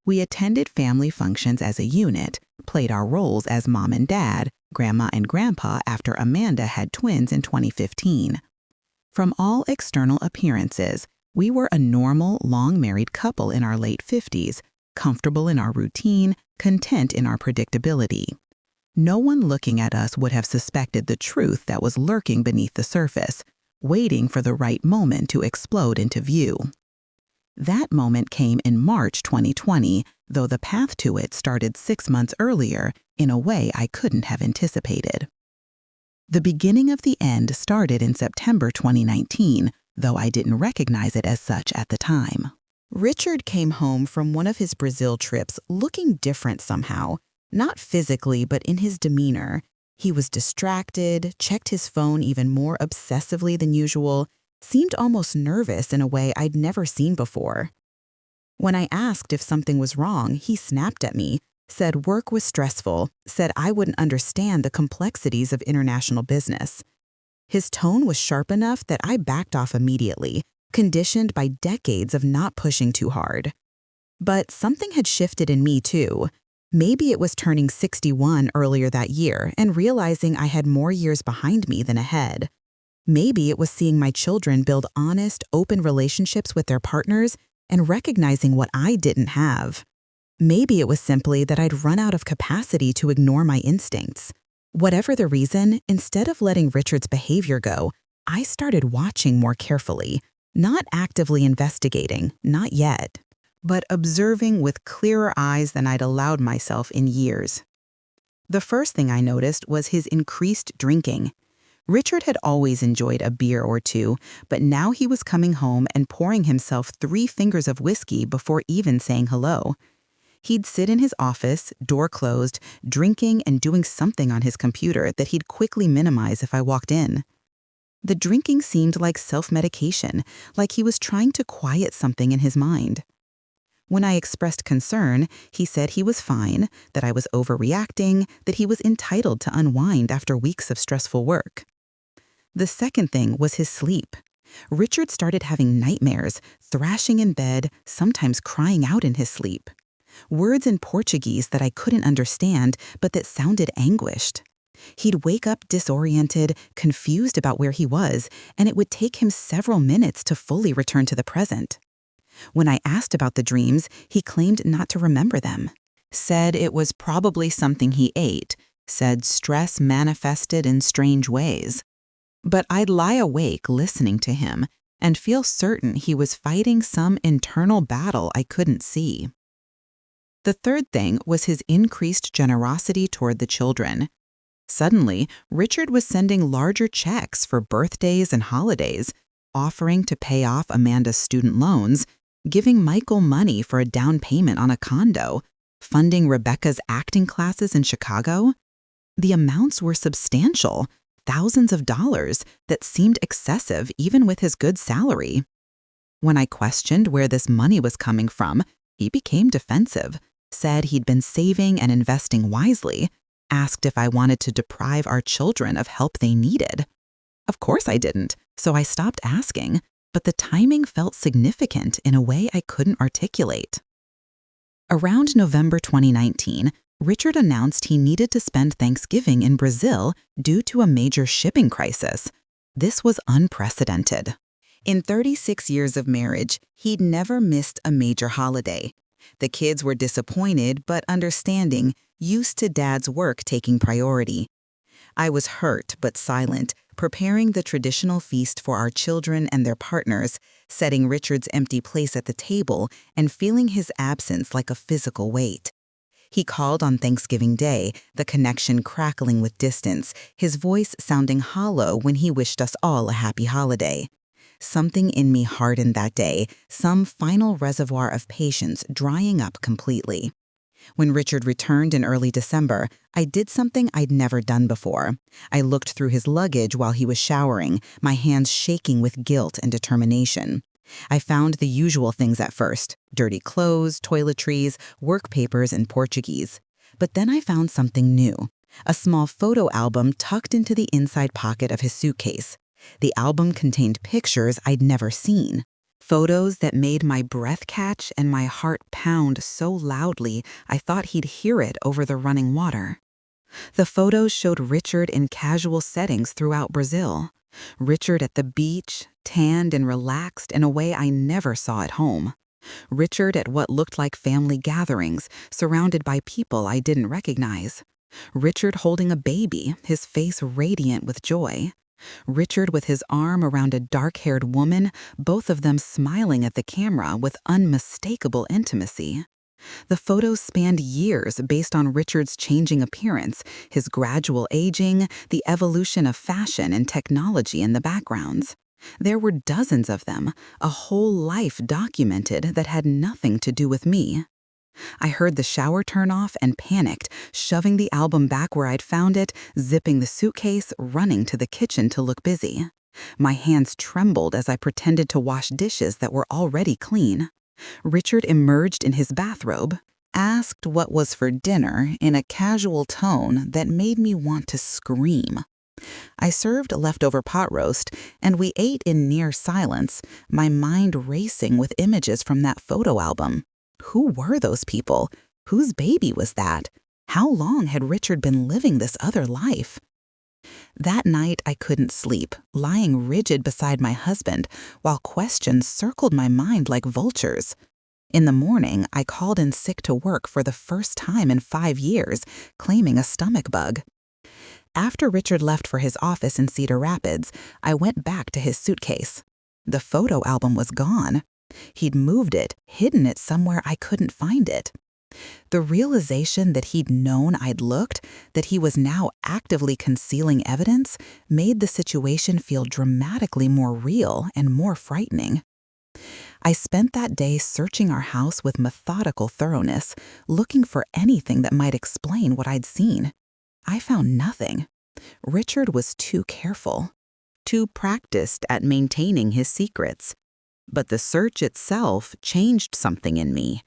We attended family functions as a unit, played our roles as mom and dad, grandma and grandpa after Amanda had twins in 2015. From all external appearances, we were a normal, long-married couple in our late 50s, comfortable in our routine, content in our predictability. No one looking at us would have suspected the truth that was lurking beneath the surface, waiting for the right moment to explode into view. That moment came in March 2020, though the path to it started 6 months earlier in a way I couldn't have anticipated. The beginning of the end started in September 2019, though I didn't recognize it as such at the time. Richard came home from one of his Brazil trips looking different somehow, not physically but in his demeanor. He was distracted, checked his phone even more obsessively than usual, seemed almost nervous in a way I'd never seen before. When I asked if something was wrong, he snapped at me, said work was stressful, said I wouldn't understand the complexities of international business. His tone was sharp enough that I backed off immediately, conditioned by decades of not pushing too hard. But something had shifted in me too. Maybe it was turning 61 earlier that year and realizing I had more years behind me than ahead. Maybe it was seeing my children build honest, open relationships with their partners and recognizing what I didn't have. Maybe it was simply that I'd run out of capacity to ignore my instincts. Whatever the reason, instead of letting Richard's behavior go, I started watching more carefully, not actively investigating, not yet, but observing with clearer eyes than I'd allowed myself in years. The first thing I noticed was his increased drinking. Richard had always enjoyed a beer or two, but now he was coming home and pouring himself 3 fingers of whiskey before even saying hello. He'd sit in his office, door closed, drinking and doing something on his computer that he'd quickly minimize if I walked in. The drinking seemed like self-medication, like he was trying to quiet something in his mind. When I expressed concern, he said he was fine, that I was overreacting, that he was entitled to unwind after weeks of stressful work. The second thing was his sleep. Richard started having nightmares, thrashing in bed, sometimes crying out in his sleep. Words in Portuguese that I couldn't understand, but that sounded anguished. He'd wake up disoriented, confused about where he was, and it would take him several minutes to fully return to the present. When I asked about the dreams, he claimed not to remember them. Said it was probably something he ate, said stress manifested in strange ways. But I'd lie awake listening to him and feel certain he was fighting some internal battle I couldn't see. The third thing was his increased generosity toward the children. Suddenly, Richard was sending larger checks for birthdays and holidays, offering to pay off Amanda's student loans, giving Michael money for a down payment on a condo, funding Rebecca's acting classes in Chicago. The amounts were substantial, thousands of dollars that seemed excessive even with his good salary. When I questioned where this money was coming from, he became defensive, said he'd been saving and investing wisely, asked if I wanted to deprive our children of help they needed. Of course I didn't, so I stopped asking, but the timing felt significant in a way I couldn't articulate. Around November 2019, Richard announced he needed to spend Thanksgiving in Brazil due to a major shipping crisis. This was unprecedented. In 36 years of marriage, he'd never missed a major holiday. The kids were disappointed but understanding, used to Dad's work taking priority. I was hurt but silent, preparing the traditional feast for our children and their partners, setting Richard's empty place at the table and feeling his absence like a physical weight. He called on Thanksgiving Day, the connection crackling with distance, his voice sounding hollow when he wished us all a happy holiday. Something in me hardened that day, some final reservoir of patience drying up completely. When Richard returned in early December, I did something I'd never done before. I looked through his luggage while he was showering, my hands shaking with guilt and determination. I found the usual things at first: dirty clothes, toiletries, work papers, and Portuguese. But then I found something new, a small photo album tucked into the inside pocket of his suitcase. The album contained pictures I'd never seen. Photos that made my breath catch and my heart pound so loudly I thought he'd hear it over the running water. The photos showed Richard in casual settings throughout Brazil. Richard at the beach, tanned and relaxed in a way I never saw at home. Richard at what looked like family gatherings, surrounded by people I didn't recognize. Richard holding a baby, his face radiant with joy. Richard with his arm around a dark-haired woman, both of them smiling at the camera with unmistakable intimacy. The photos spanned years based on Richard's changing appearance, his gradual aging, the evolution of fashion and technology in the backgrounds. There were dozens of them, a whole life documented that had nothing to do with me. I heard the shower turn off and panicked, shoving the album back where I'd found it, zipping the suitcase, running to the kitchen to look busy. My hands trembled as I pretended to wash dishes that were already clean. Richard emerged in his bathrobe, asked what was for dinner in a casual tone that made me want to scream. I served leftover pot roast, and we ate in near silence, my mind racing with images from that photo album. Who were those people? Whose baby was that? How long had Richard been living this other life? That night I couldn't sleep, lying rigid beside my husband, while questions circled my mind like vultures. In the morning, I called in sick to work for the first time in 5 years, claiming a stomach bug. After Richard left for his office in Cedar Rapids, I went back to his suitcase. The photo album was gone. He'd moved it, hidden it somewhere I couldn't find it. The realization that he'd known I'd looked, that he was now actively concealing evidence, made the situation feel dramatically more real and more frightening. I spent that day searching our house with methodical thoroughness, looking for anything that might explain what I'd seen. I found nothing. Richard was too careful, too practiced at maintaining his secrets. But the search itself changed something in me.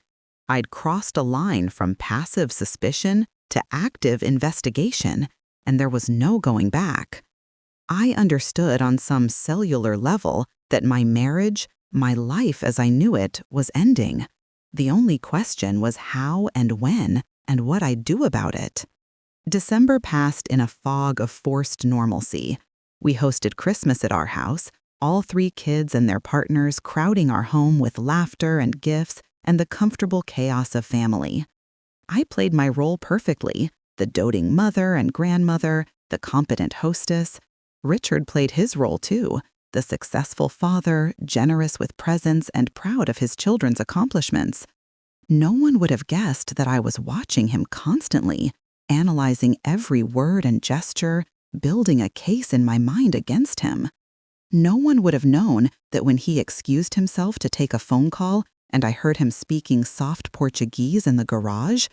I'd crossed a line from passive suspicion to active investigation, and there was no going back. I understood on some cellular level that my marriage, my life as I knew it, was ending. The only question was how and when and what I'd do about it. December passed in a fog of forced normalcy. We hosted Christmas at our house, all 3 kids and their partners crowding our home with laughter and gifts and the comfortable chaos of family. I played my role perfectly, the doting mother and grandmother, the competent hostess. Richard played his role too, the successful father, generous with presents and proud of his children's accomplishments. No one would have guessed that I was watching him constantly, analyzing every word and gesture, building a case in my mind against him. No one would have known that when he excused himself to take a phone call and I heard him speaking soft Portuguese in the garage,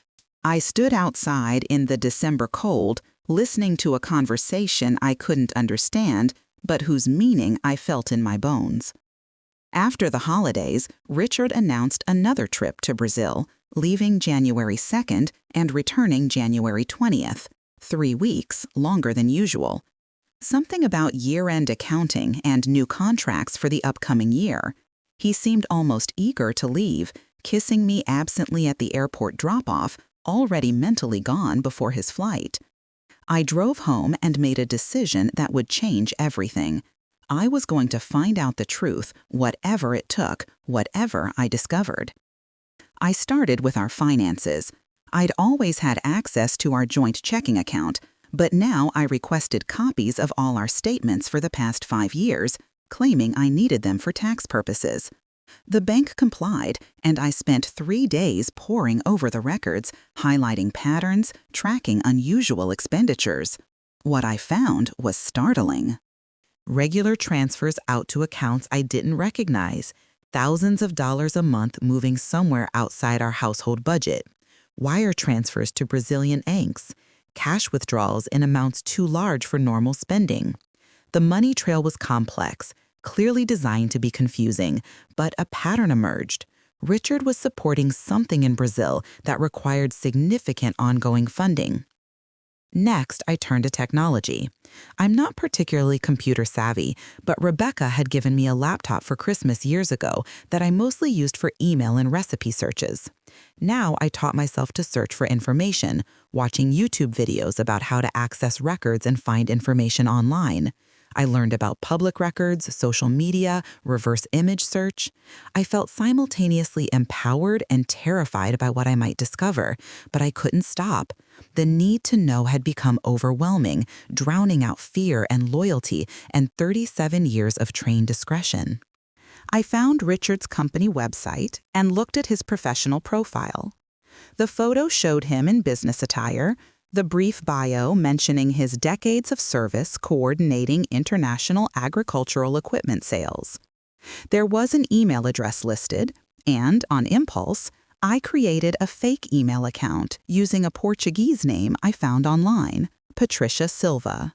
I stood outside in the December cold, listening to a conversation I couldn't understand, but whose meaning I felt in my bones. After the holidays, Richard announced another trip to Brazil, leaving January 2nd and returning January 20th, 3 weeks longer than usual. Something about year-end accounting and new contracts for the upcoming year. He seemed almost eager to leave, kissing me absently at the airport drop-off, already mentally gone before his flight. I drove home and made a decision that would change everything. I was going to find out the truth, whatever it took, whatever I discovered. I started with our finances. I'd always had access to our joint checking account, but now I requested copies of all our statements for the past 5 years, claiming I needed them for tax purposes. The bank complied, and I spent 3 days poring over the records, highlighting patterns, tracking unusual expenditures. What I found was startling. Regular transfers out to accounts I didn't recognize, thousands of dollars a month moving somewhere outside our household budget, wire transfers to Brazilian banks, cash withdrawals in amounts too large for normal spending. The money trail was complex, clearly designed to be confusing, but a pattern emerged. Richard was supporting something in Brazil that required significant ongoing funding. Next, I turned to technology. I'm not particularly computer savvy, but Rebecca had given me a laptop for Christmas years ago that I mostly used for email and recipe searches. Now I taught myself to search for information, watching YouTube videos about how to access records and find information online. I learned about public records, social media, reverse image search. I felt simultaneously empowered and terrified by what I might discover, but I couldn't stop. The need to know had become overwhelming, drowning out fear and loyalty and 37 years of trained discretion. I found Richard's company website and looked at his professional profile. The photo showed him in business attire, the brief bio mentioning his decades of service coordinating international agricultural equipment sales. There was an email address listed, and, on impulse, I created a fake email account using a Portuguese name I found online, Patricia Silva.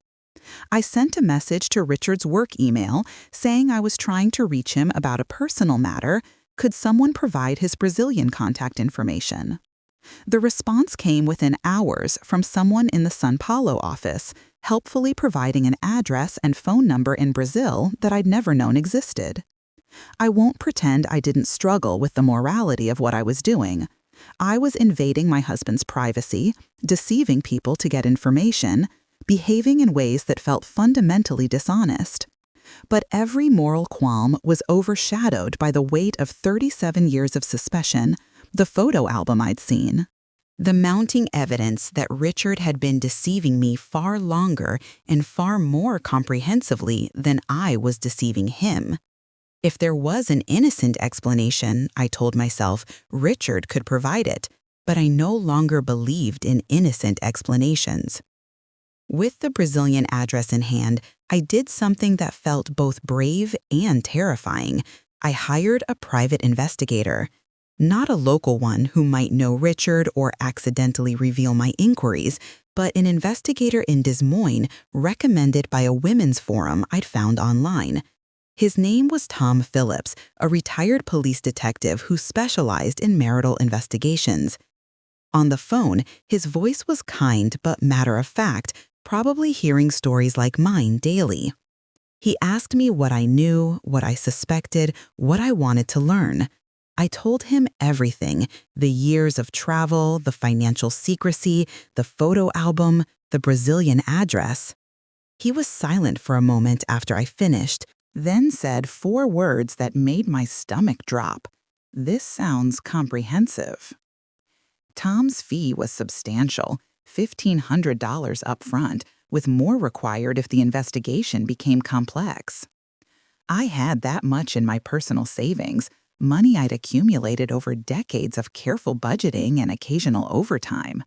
I sent a message to Richard's work email saying I was trying to reach him about a personal matter. Could someone provide his Brazilian contact information? The response came within hours from someone in the São Paulo office, helpfully providing an address and phone number in Brazil that I'd never known existed. I won't pretend I didn't struggle with the morality of what I was doing. I was invading my husband's privacy, deceiving people to get information, behaving in ways that felt fundamentally dishonest. But every moral qualm was overshadowed by the weight of 37 years of suspicion, the photo album I'd seen, the mounting evidence that Richard had been deceiving me far longer and far more comprehensively than I was deceiving him. If there was an innocent explanation, I told myself, Richard could provide it. but I no longer believed in innocent explanations. With the Brazilian address in hand, I did something that felt both brave and terrifying. I hired a private investigator. Not a local one who might know Richard or accidentally reveal my inquiries, but an investigator in Des Moines recommended by a women's forum I'd found online. His name was Tom Phillips, a retired police detective who specialized in marital investigations. On the phone, his voice was kind but matter-of-fact, probably hearing stories like mine daily. He asked me what I knew, what I suspected, what I wanted to learn. I told him everything: the years of travel, the financial secrecy, the photo album, the Brazilian address. He was silent for a moment after I finished, then said 4 words that made my stomach drop. "This sounds comprehensive." Tom's fee was substantial, $1,500 up front, with more required if the investigation became complex. I had that much in my personal savings, money I'd accumulated over decades of careful budgeting and occasional overtime.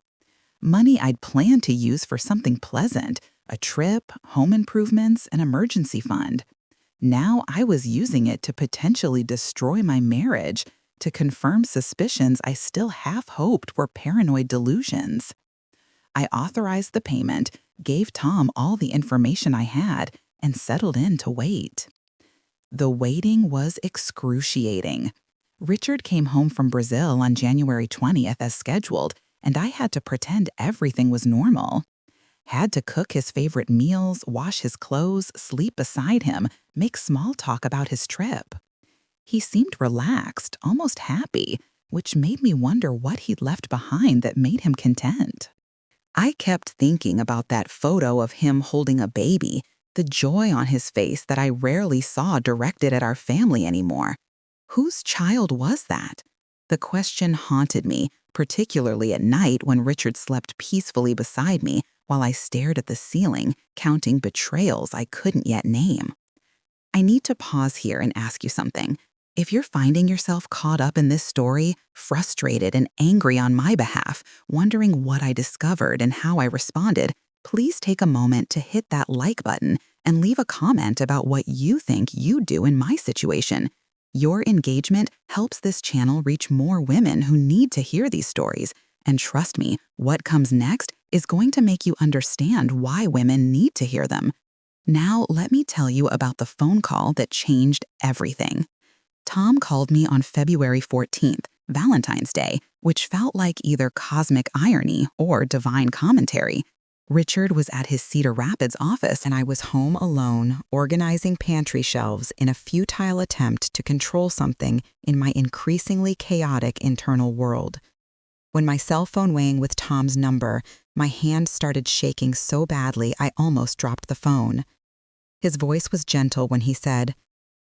Money I'd planned to use for something pleasant, a trip, home improvements, an emergency fund. Now I was using it to potentially destroy my marriage, to confirm suspicions I still half hoped were paranoid delusions. I authorized the payment, gave Tom all the information I had, and settled in to wait. The waiting was excruciating. Richard came home from Brazil on January 20th as scheduled, and I had to pretend everything was normal. Had to cook his favorite meals, wash his clothes, sleep beside him, make small talk about his trip. He seemed relaxed, almost happy, which made me wonder what he'd left behind that made him content. I kept thinking about that photo of him holding a baby, the joy on his face that I rarely saw directed at our family anymore. Whose child was that? The question haunted me, particularly at night when Richard slept peacefully beside me while I stared at the ceiling, counting betrayals I couldn't yet name. I need to pause here and ask you something. If you're finding yourself caught up in this story, frustrated and angry on my behalf, wondering what I discovered and how I responded, please take a moment to hit that like button and leave a comment about what you think you'd do in my situation. Your engagement helps this channel reach more women who need to hear these stories. And trust me, what comes next is going to make you understand why women need to hear them. Now, let me tell you about the phone call that changed everything. Tom called me on February 14th, Valentine's Day, which felt like either cosmic irony or divine commentary. Richard was at his Cedar Rapids office and I was home alone, organizing pantry shelves in a futile attempt to control something in my increasingly chaotic internal world. When my cell phone rang with Tom's number, my hand started shaking so badly I almost dropped the phone. His voice was gentle when he said,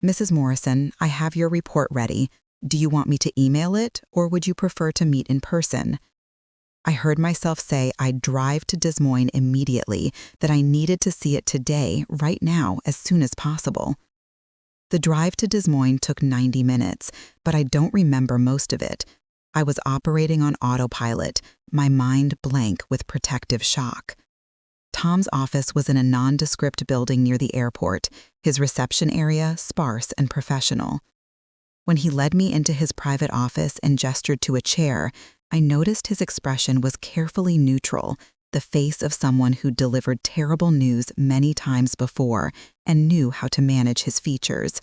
"Mrs. Morrison, I have your report ready. Do you want me to email it, or would you prefer to meet in person?" I heard myself say I'd drive to Des Moines immediately, that I needed to see it today, right now, as soon as possible. The drive to Des Moines took 90 minutes, but I don't remember most of it. I was operating on autopilot, my mind blank with protective shock. Tom's office was in a nondescript building near the airport, his reception area sparse and professional. When he led me into his private office and gestured to a chair, I noticed his expression was carefully neutral, the face of someone who delivered terrible news many times before and knew how to manage his features.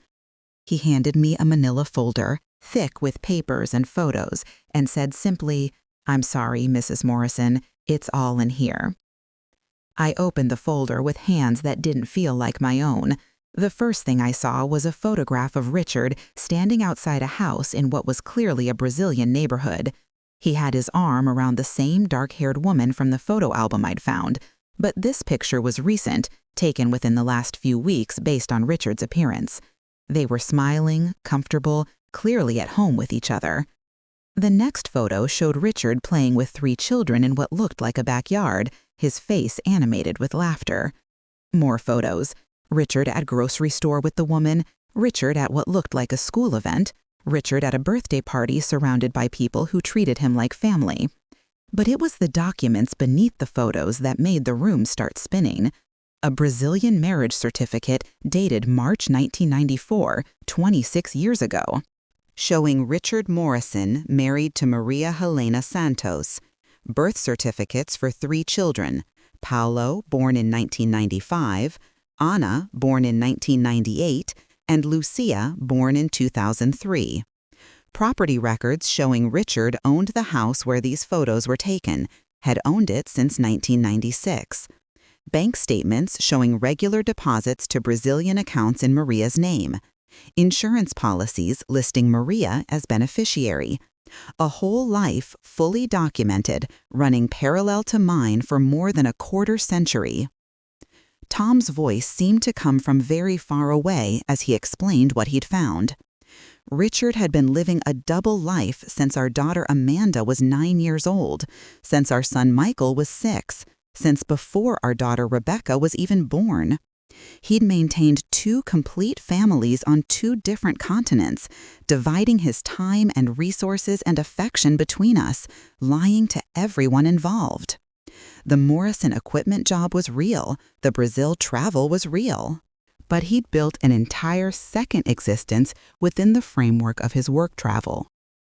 He handed me a manila folder, thick with papers and photos, and said simply, "I'm sorry, Mrs. Morrison, it's all in here." I opened the folder with hands that didn't feel like my own. The first thing I saw was a photograph of Richard standing outside a house in what was clearly a Brazilian neighborhood. He had his arm around the same dark-haired woman from the photo album I'd found, but this picture was recent, taken within the last few weeks based on Richard's appearance. They were smiling, comfortable, clearly at home with each other. The next photo showed Richard playing with 3 children in what looked like a backyard, his face animated with laughter. More photos. Richard at grocery store with the woman, Richard at what looked like a school event, Richard at a birthday party surrounded by people who treated him like family. But it was the documents beneath the photos that made the room start spinning. A Brazilian marriage certificate dated March 1994, 26 years ago, showing Richard Morrison married to Maria Helena Santos. Birth certificates for 3 children: Paulo, born in 1995, Ana, born in 1998, and Lucia, born in 2003. Property records showing Richard owned the house where these photos were taken, had owned it since 1996. Bank statements showing regular deposits to Brazilian accounts in Maria's name. Insurance policies listing Maria as beneficiary. A whole life fully documented, running parallel to mine for more than a quarter century. Tom's voice seemed to come from very far away as he explained what he'd found. Richard had been living a double life since our daughter Amanda was 9 years old, since our son Michael was 6, since before our daughter Rebecca was even born. He'd maintained 2 complete families on 2 different continents, dividing his time and resources and affection between us, lying to everyone involved. The Morrison equipment job was real, the Brazil travel was real. But he'd built an entire second existence within the framework of his work travel.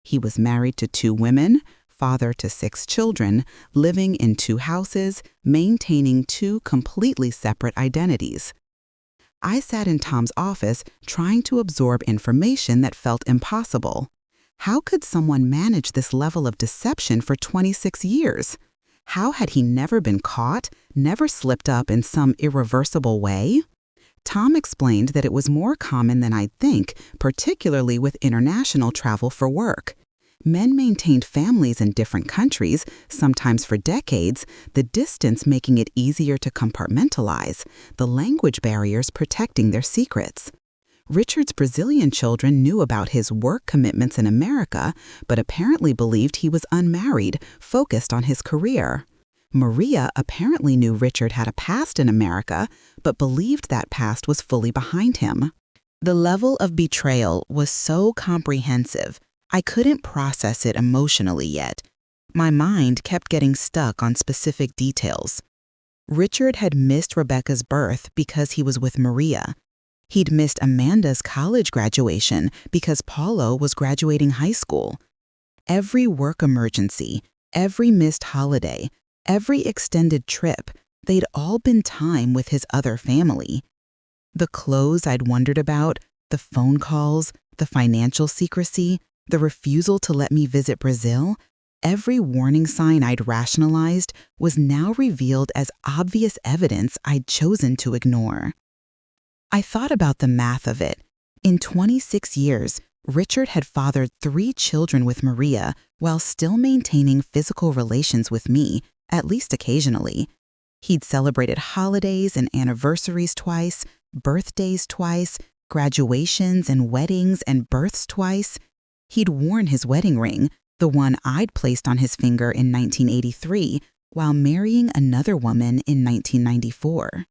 He was married to 2 women, father to 6 children, living in 2 houses, maintaining 2 completely separate identities. I sat in Tom's office trying to absorb information that felt impossible. How could someone manage this level of deception for 26 years? How had he never been caught, never slipped up in some irreversible way? Tom explained that it was more common than I'd think, particularly with international travel for work. Men maintained families in different countries, sometimes for decades, the distance making it easier to compartmentalize, the language barriers protecting their secrets. Richard's Brazilian children knew about his work commitments in America, but apparently believed he was unmarried, focused on his career. Maria apparently knew Richard had a past in America, but believed that past was fully behind him. The level of betrayal was so comprehensive, I couldn't process it emotionally yet. My mind kept getting stuck on specific details. Richard had missed Rebecca's birth because he was with Maria. He'd missed Amanda's college graduation because Paulo was graduating high school. Every work emergency, every missed holiday, every extended trip, they'd all been time with his other family. The clothes I'd wondered about, the phone calls, the financial secrecy, the refusal to let me visit Brazil, every warning sign I'd rationalized was now revealed as obvious evidence I'd chosen to ignore. I thought about the math of it. In 26 years, Richard had fathered 3 children with Maria while still maintaining physical relations with me, at least occasionally. He'd celebrated holidays and anniversaries twice, birthdays twice, graduations and weddings and births twice. He'd worn his wedding ring, the one I'd placed on his finger in 1983, while marrying another woman in 1994.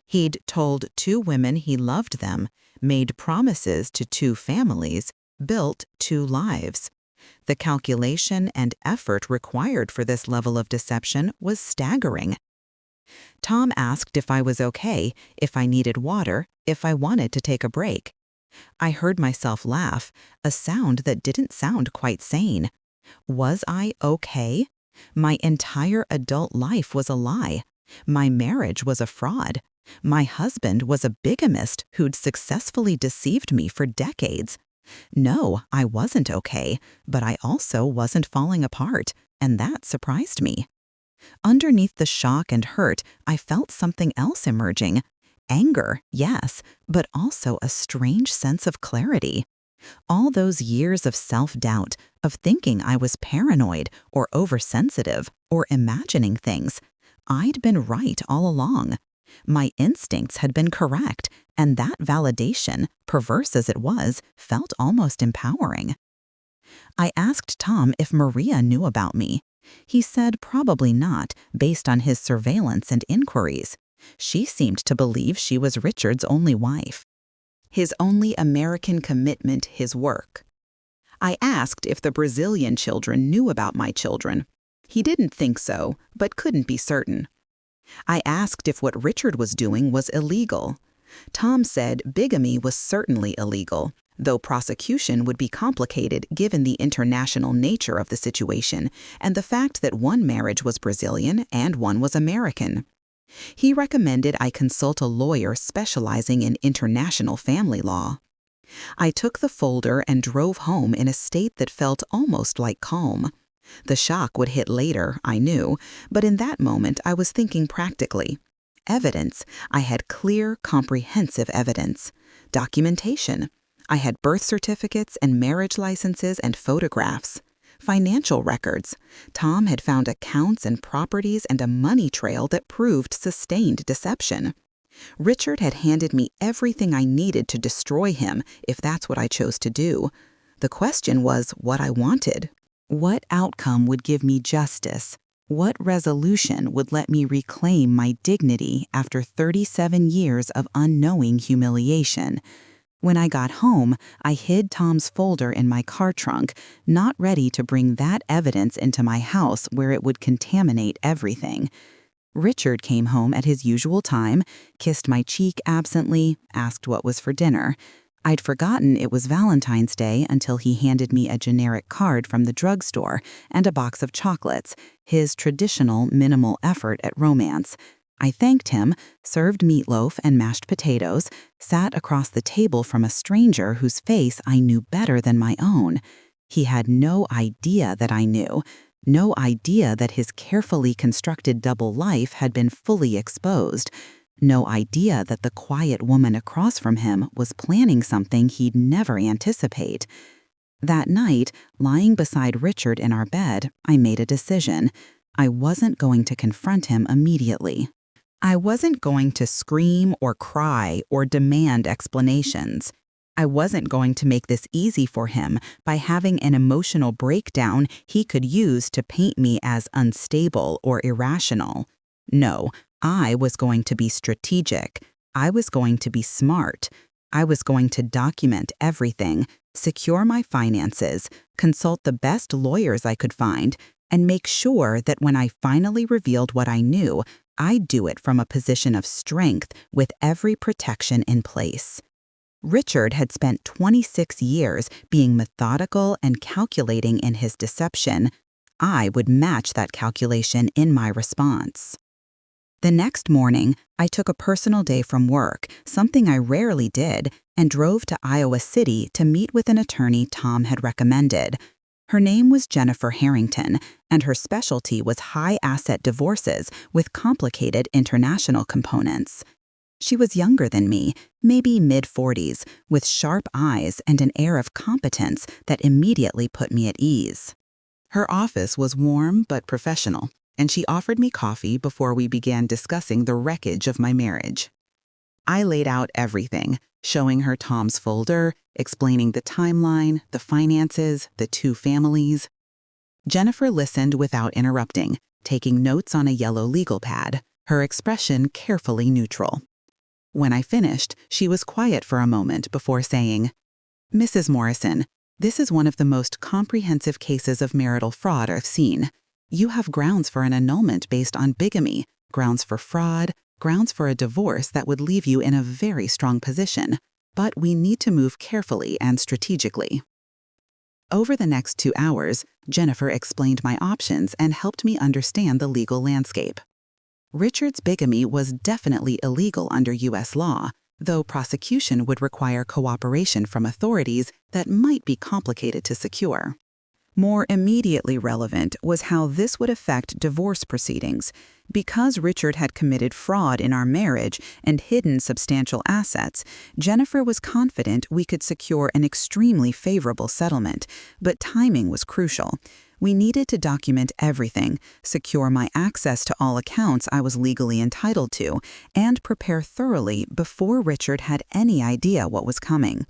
He'd told 2 women he loved them, made promises to 2 families, built 2 lives. The calculation and effort required for this level of deception was staggering. Tom asked if I was okay, if I needed water, if I wanted to take a break. I heard myself laugh, a sound that didn't sound quite sane. Was I okay? My entire adult life was a lie. My marriage was a fraud. My husband was a bigamist who'd successfully deceived me for decades. No, I wasn't okay, but I also wasn't falling apart, and that surprised me. Underneath the shock and hurt, I felt something else emerging. Anger, yes, but also a strange sense of clarity. All those years of self-doubt, of thinking I was paranoid or oversensitive or imagining things, I'd been right all along. My instincts had been correct, and that validation, perverse as it was, felt almost empowering. I asked Tom if Maria knew about me. He said probably not, based on his surveillance and inquiries. She seemed to believe she was Richard's only wife. His only American commitment, his work. I asked if the Brazilian children knew about my children. He didn't think so, but couldn't be certain. I asked if what Richard was doing was illegal. Tom said bigamy was certainly illegal, though prosecution would be complicated given the international nature of the situation and the fact that one marriage was Brazilian and one was American. He recommended I consult a lawyer specializing in international family law. I took the folder and drove home in a state that felt almost like calm. The shock would hit later, I knew, but in that moment I was thinking practically. Evidence. I had clear, comprehensive evidence. Documentation. I had birth certificates and marriage licenses and photographs. Financial records. Tom had found accounts and properties and a money trail that proved sustained deception. Richard had handed me everything I needed to destroy him, if that's what I chose to do. The question was what I wanted. What outcome would give me justice? What resolution would let me reclaim my dignity after 37 years of unknowing humiliation? When I got home, I hid Tom's folder in my car trunk, not ready to bring that evidence into my house where it would contaminate everything. Richard came home at his usual time, kissed my cheek absently, asked what was for dinner. I'd forgotten it was Valentine's Day until he handed me a generic card from the drugstore and a box of chocolates, his traditional minimal effort at romance. I thanked him, served meatloaf and mashed potatoes, sat across the table from a stranger whose face I knew better than my own. He had no idea that I knew, no idea that his carefully constructed double life had been fully exposed, no idea that the quiet woman across from him was planning something he'd never anticipate. That night, lying beside Richard in our bed, I made a decision. I wasn't going to confront him immediately. I wasn't going to scream or cry or demand explanations. I wasn't going to make this easy for him by having an emotional breakdown he could use to paint me as unstable or irrational. No, I was going to be strategic. I was going to be smart. I was going to document everything, secure my finances, consult the best lawyers I could find, and make sure that when I finally revealed what I knew, I'd do it from a position of strength with every protection in place. Richard had spent 26 years being methodical and calculating in his deception. I would match that calculation in my response. The next morning, I took a personal day from work, something I rarely did, and drove to Iowa City to meet with an attorney Tom had recommended. Her name was Jennifer Harrington, and her specialty was high-asset divorces with complicated international components. She was younger than me, maybe mid-40s, with sharp eyes and an air of competence that immediately put me at ease. Her office was warm but professional, and she offered me coffee before we began discussing the wreckage of my marriage. I laid out everything, showing her Tom's folder, explaining the timeline, the finances, the two families. Jennifer listened without interrupting, taking notes on a yellow legal pad, her expression carefully neutral. When I finished, she was quiet for a moment before saying, "Mrs. Morrison, this is one of the most comprehensive cases of marital fraud I've seen. You have grounds for an annulment based on bigamy, grounds for fraud, grounds for a divorce that would leave you in a very strong position, but we need to move carefully and strategically." Over the next 2 hours, Jennifer explained my options and helped me understand the legal landscape. Richard's bigamy was definitely illegal under U.S. law, though prosecution would require cooperation from authorities that might be complicated to secure. More immediately relevant was how this would affect divorce proceedings. Because Richard had committed fraud in our marriage and hidden substantial assets, Jennifer was confident we could secure an extremely favorable settlement, but timing was crucial. We needed to document everything, secure my access to all accounts I was legally entitled to, and prepare thoroughly before Richard had any idea what was coming.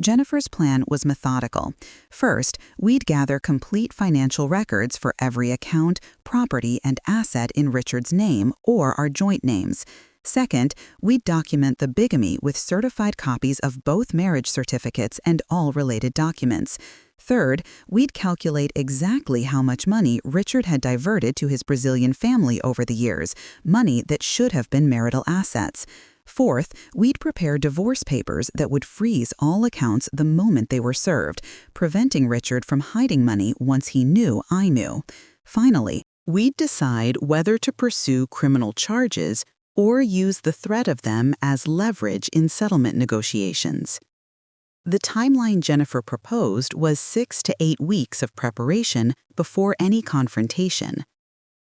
Jennifer's plan was methodical. First, we'd gather complete financial records for every account, property, and asset in Richard's name or our joint names. Second, we'd document the bigamy with certified copies of both marriage certificates and all related documents. Third, we'd calculate exactly how much money Richard had diverted to his Brazilian family over the years, money that should have been marital assets. Fourth, we'd prepare divorce papers that would freeze all accounts the moment they were served, preventing Richard from hiding money once he knew I knew. Finally, we'd decide whether to pursue criminal charges or use the threat of them as leverage in settlement negotiations. The timeline Jennifer proposed was 6 to 8 weeks of preparation before any confrontation.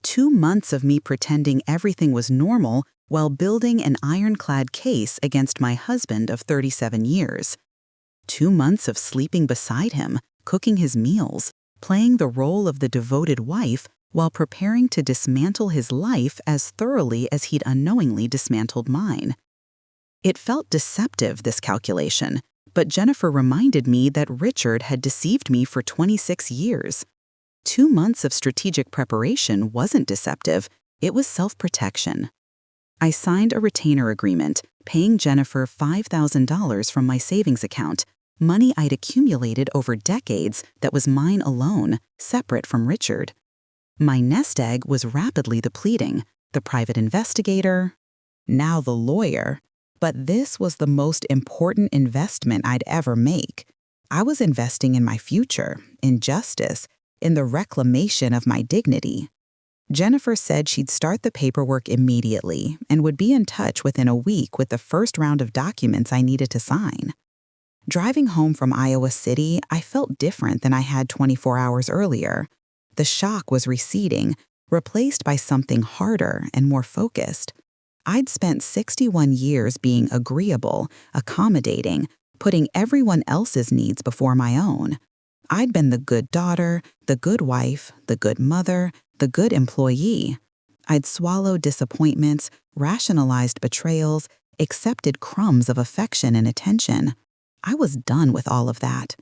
2 months of me pretending everything was normal while building an ironclad case against my husband of 37 years. 2 months of sleeping beside him, cooking his meals, playing the role of the devoted wife while preparing to dismantle his life as thoroughly as he'd unknowingly dismantled mine. It felt deceptive, this calculation, but Jennifer reminded me that Richard had deceived me for 26 years. 2 months of strategic preparation wasn't deceptive, it was self-protection. I signed a retainer agreement, paying Jennifer $5,000 from my savings account, money I'd accumulated over decades that was mine alone, separate from Richard. My nest egg was rapidly depleting, the private investigator, now the lawyer. But this was the most important investment I'd ever make. I was investing in my future, in justice, in the reclamation of my dignity. Jennifer said she'd start the paperwork immediately and would be in touch within a week with the first round of documents I needed to sign. Driving home from Iowa City, I felt different than I had 24 hours earlier. The shock was receding, replaced by something harder and more focused. I'd spent 61 years being agreeable, accommodating, putting everyone else's needs before my own. I'd been the good daughter, the good wife, the good mother, the good employee. I'd swallowed disappointments, rationalized betrayals, accepted crumbs of affection and attention. I was done with all of that.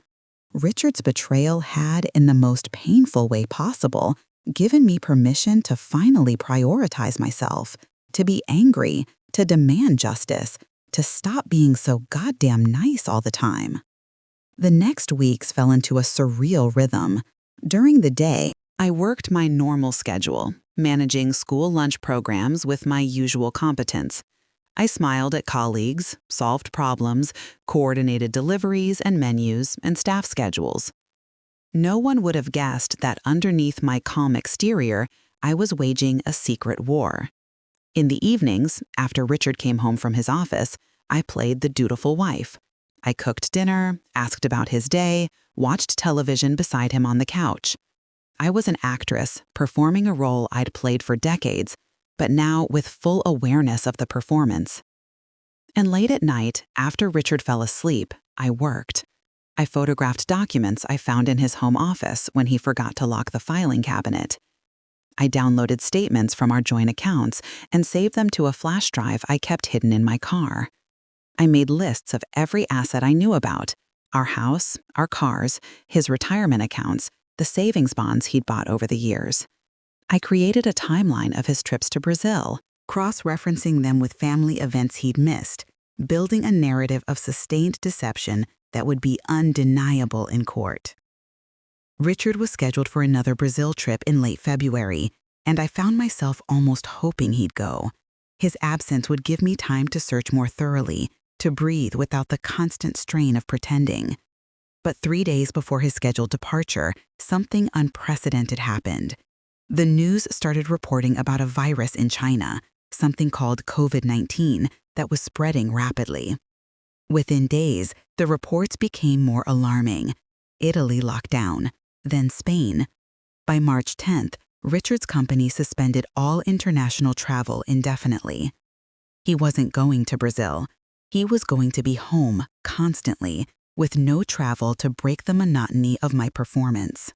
Richard's betrayal had, in the most painful way possible, given me permission to finally prioritize myself, to be angry, to demand justice, to stop being so goddamn nice all the time. The next weeks fell into a surreal rhythm. During the day, I worked my normal schedule, managing school lunch programs with my usual competence. I smiled at colleagues, solved problems, coordinated deliveries and menus and staff schedules. No one would have guessed that underneath my calm exterior, I was waging a secret war. In the evenings, after Richard came home from his office, I played the dutiful wife. I cooked dinner, asked about his day, watched television beside him on the couch. I was an actress, performing a role I'd played for decades, but now with full awareness of the performance. And late at night, after Richard fell asleep, I worked. I photographed documents I found in his home office when he forgot to lock the filing cabinet. I downloaded statements from our joint accounts and saved them to a flash drive I kept hidden in my car. I made lists of every asset I knew about: our house, our cars, his retirement accounts, the savings bonds he'd bought over the years. I created a timeline of his trips to Brazil, cross-referencing them with family events he'd missed, building a narrative of sustained deception that would be undeniable in court. Richard was scheduled for another Brazil trip in late February, and I found myself almost hoping he'd go. His absence would give me time to search more thoroughly, to breathe without the constant strain of pretending. But 3 days before his scheduled departure, something unprecedented happened. The news started reporting about a virus in China, something called COVID-19, that was spreading rapidly. Within days, the reports became more alarming. Italy locked down, then Spain. By March 10th, Richard's company suspended all international travel indefinitely. He wasn't going to Brazil. He was going to be home constantly, with no travel to break the monotony of my performance.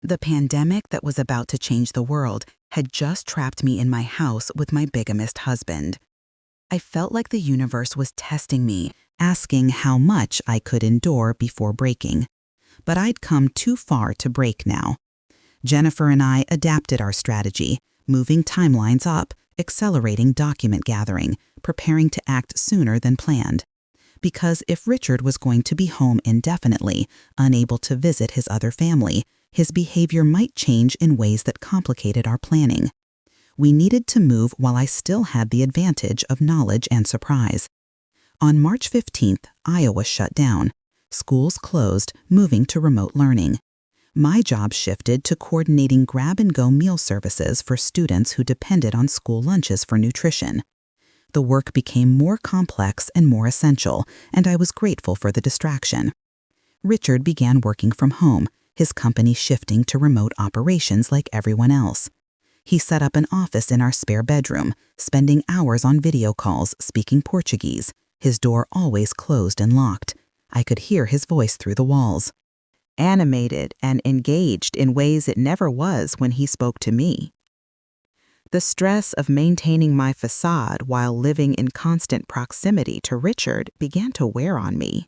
The pandemic that was about to change the world had just trapped me in my house with my bigamist husband. I felt like the universe was testing me, asking how much I could endure before breaking. But I'd come too far to break now. Jennifer and I adapted our strategy, moving timelines up, accelerating document gathering, preparing to act sooner than planned. Because if Richard was going to be home indefinitely, unable to visit his other family, his behavior might change in ways that complicated our planning. We needed to move while I still had the advantage of knowledge and surprise. On March 15th, Iowa shut down. Schools closed, moving to remote learning. My job shifted to coordinating grab-and-go meal services for students who depended on school lunches for nutrition. The work became more complex and more essential, and I was grateful for the distraction. Richard began working from home, his company shifting to remote operations like everyone else. He set up an office in our spare bedroom, spending hours on video calls speaking Portuguese, his door always closed and locked. I could hear his voice through the walls. Animated and engaged in ways it never was when he spoke to me. The stress of maintaining my facade while living in constant proximity to Richard began to wear on me.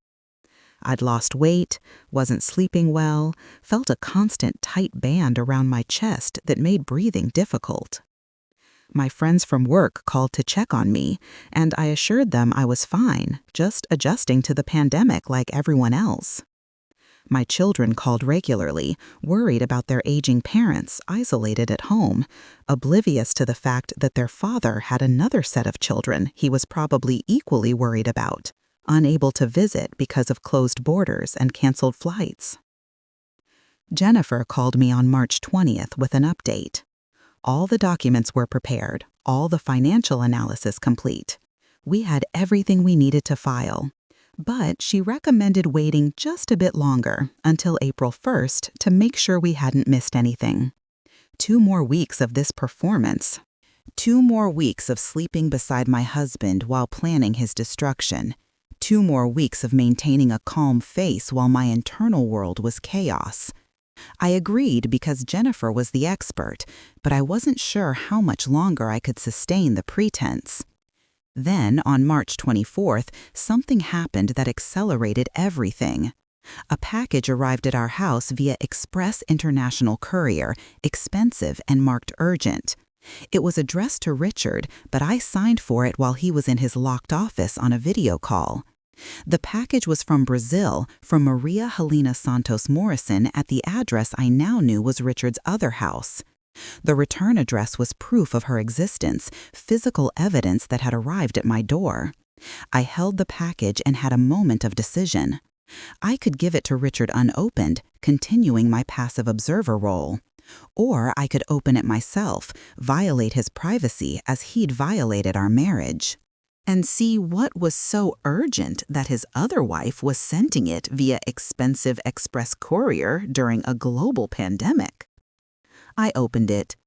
I'd lost weight, wasn't sleeping well, felt a constant tight band around my chest that made breathing difficult. My friends from work called to check on me, and I assured them I was fine, just adjusting to the pandemic like everyone else. My children called regularly, worried about their aging parents isolated at home, oblivious to the fact that their father had another set of children he was probably equally worried about, unable to visit because of closed borders and canceled flights. Jennifer called me on March 20th with an update. All the documents were prepared, all the financial analysis complete. We had everything we needed to file. But she recommended waiting just a bit longer, until April 1st, to make sure we hadn't missed anything. 2 more weeks of this performance. 2 more weeks of sleeping beside my husband while planning his destruction. 2 more weeks of maintaining a calm face while my internal world was chaos. I agreed because Jennifer was the expert, but I wasn't sure how much longer I could sustain the pretense. Then, on March 24th, something happened that accelerated everything. A package arrived at our house via Express International Courier, expensive and marked urgent. It was addressed to Richard, but I signed for it while he was in his locked office on a video call. The package was from Brazil, from Maria Helena Santos Morrison at the address I now knew was Richard's other house. The return address was proof of her existence, physical evidence that had arrived at my door. I held the package and had a moment of decision. I could give it to Richard unopened, continuing my passive observer role. Or I could open it myself, violate his privacy as he'd violated our marriage. And see what was so urgent that his other wife was sending it via expensive express courier during a global pandemic. I opened it.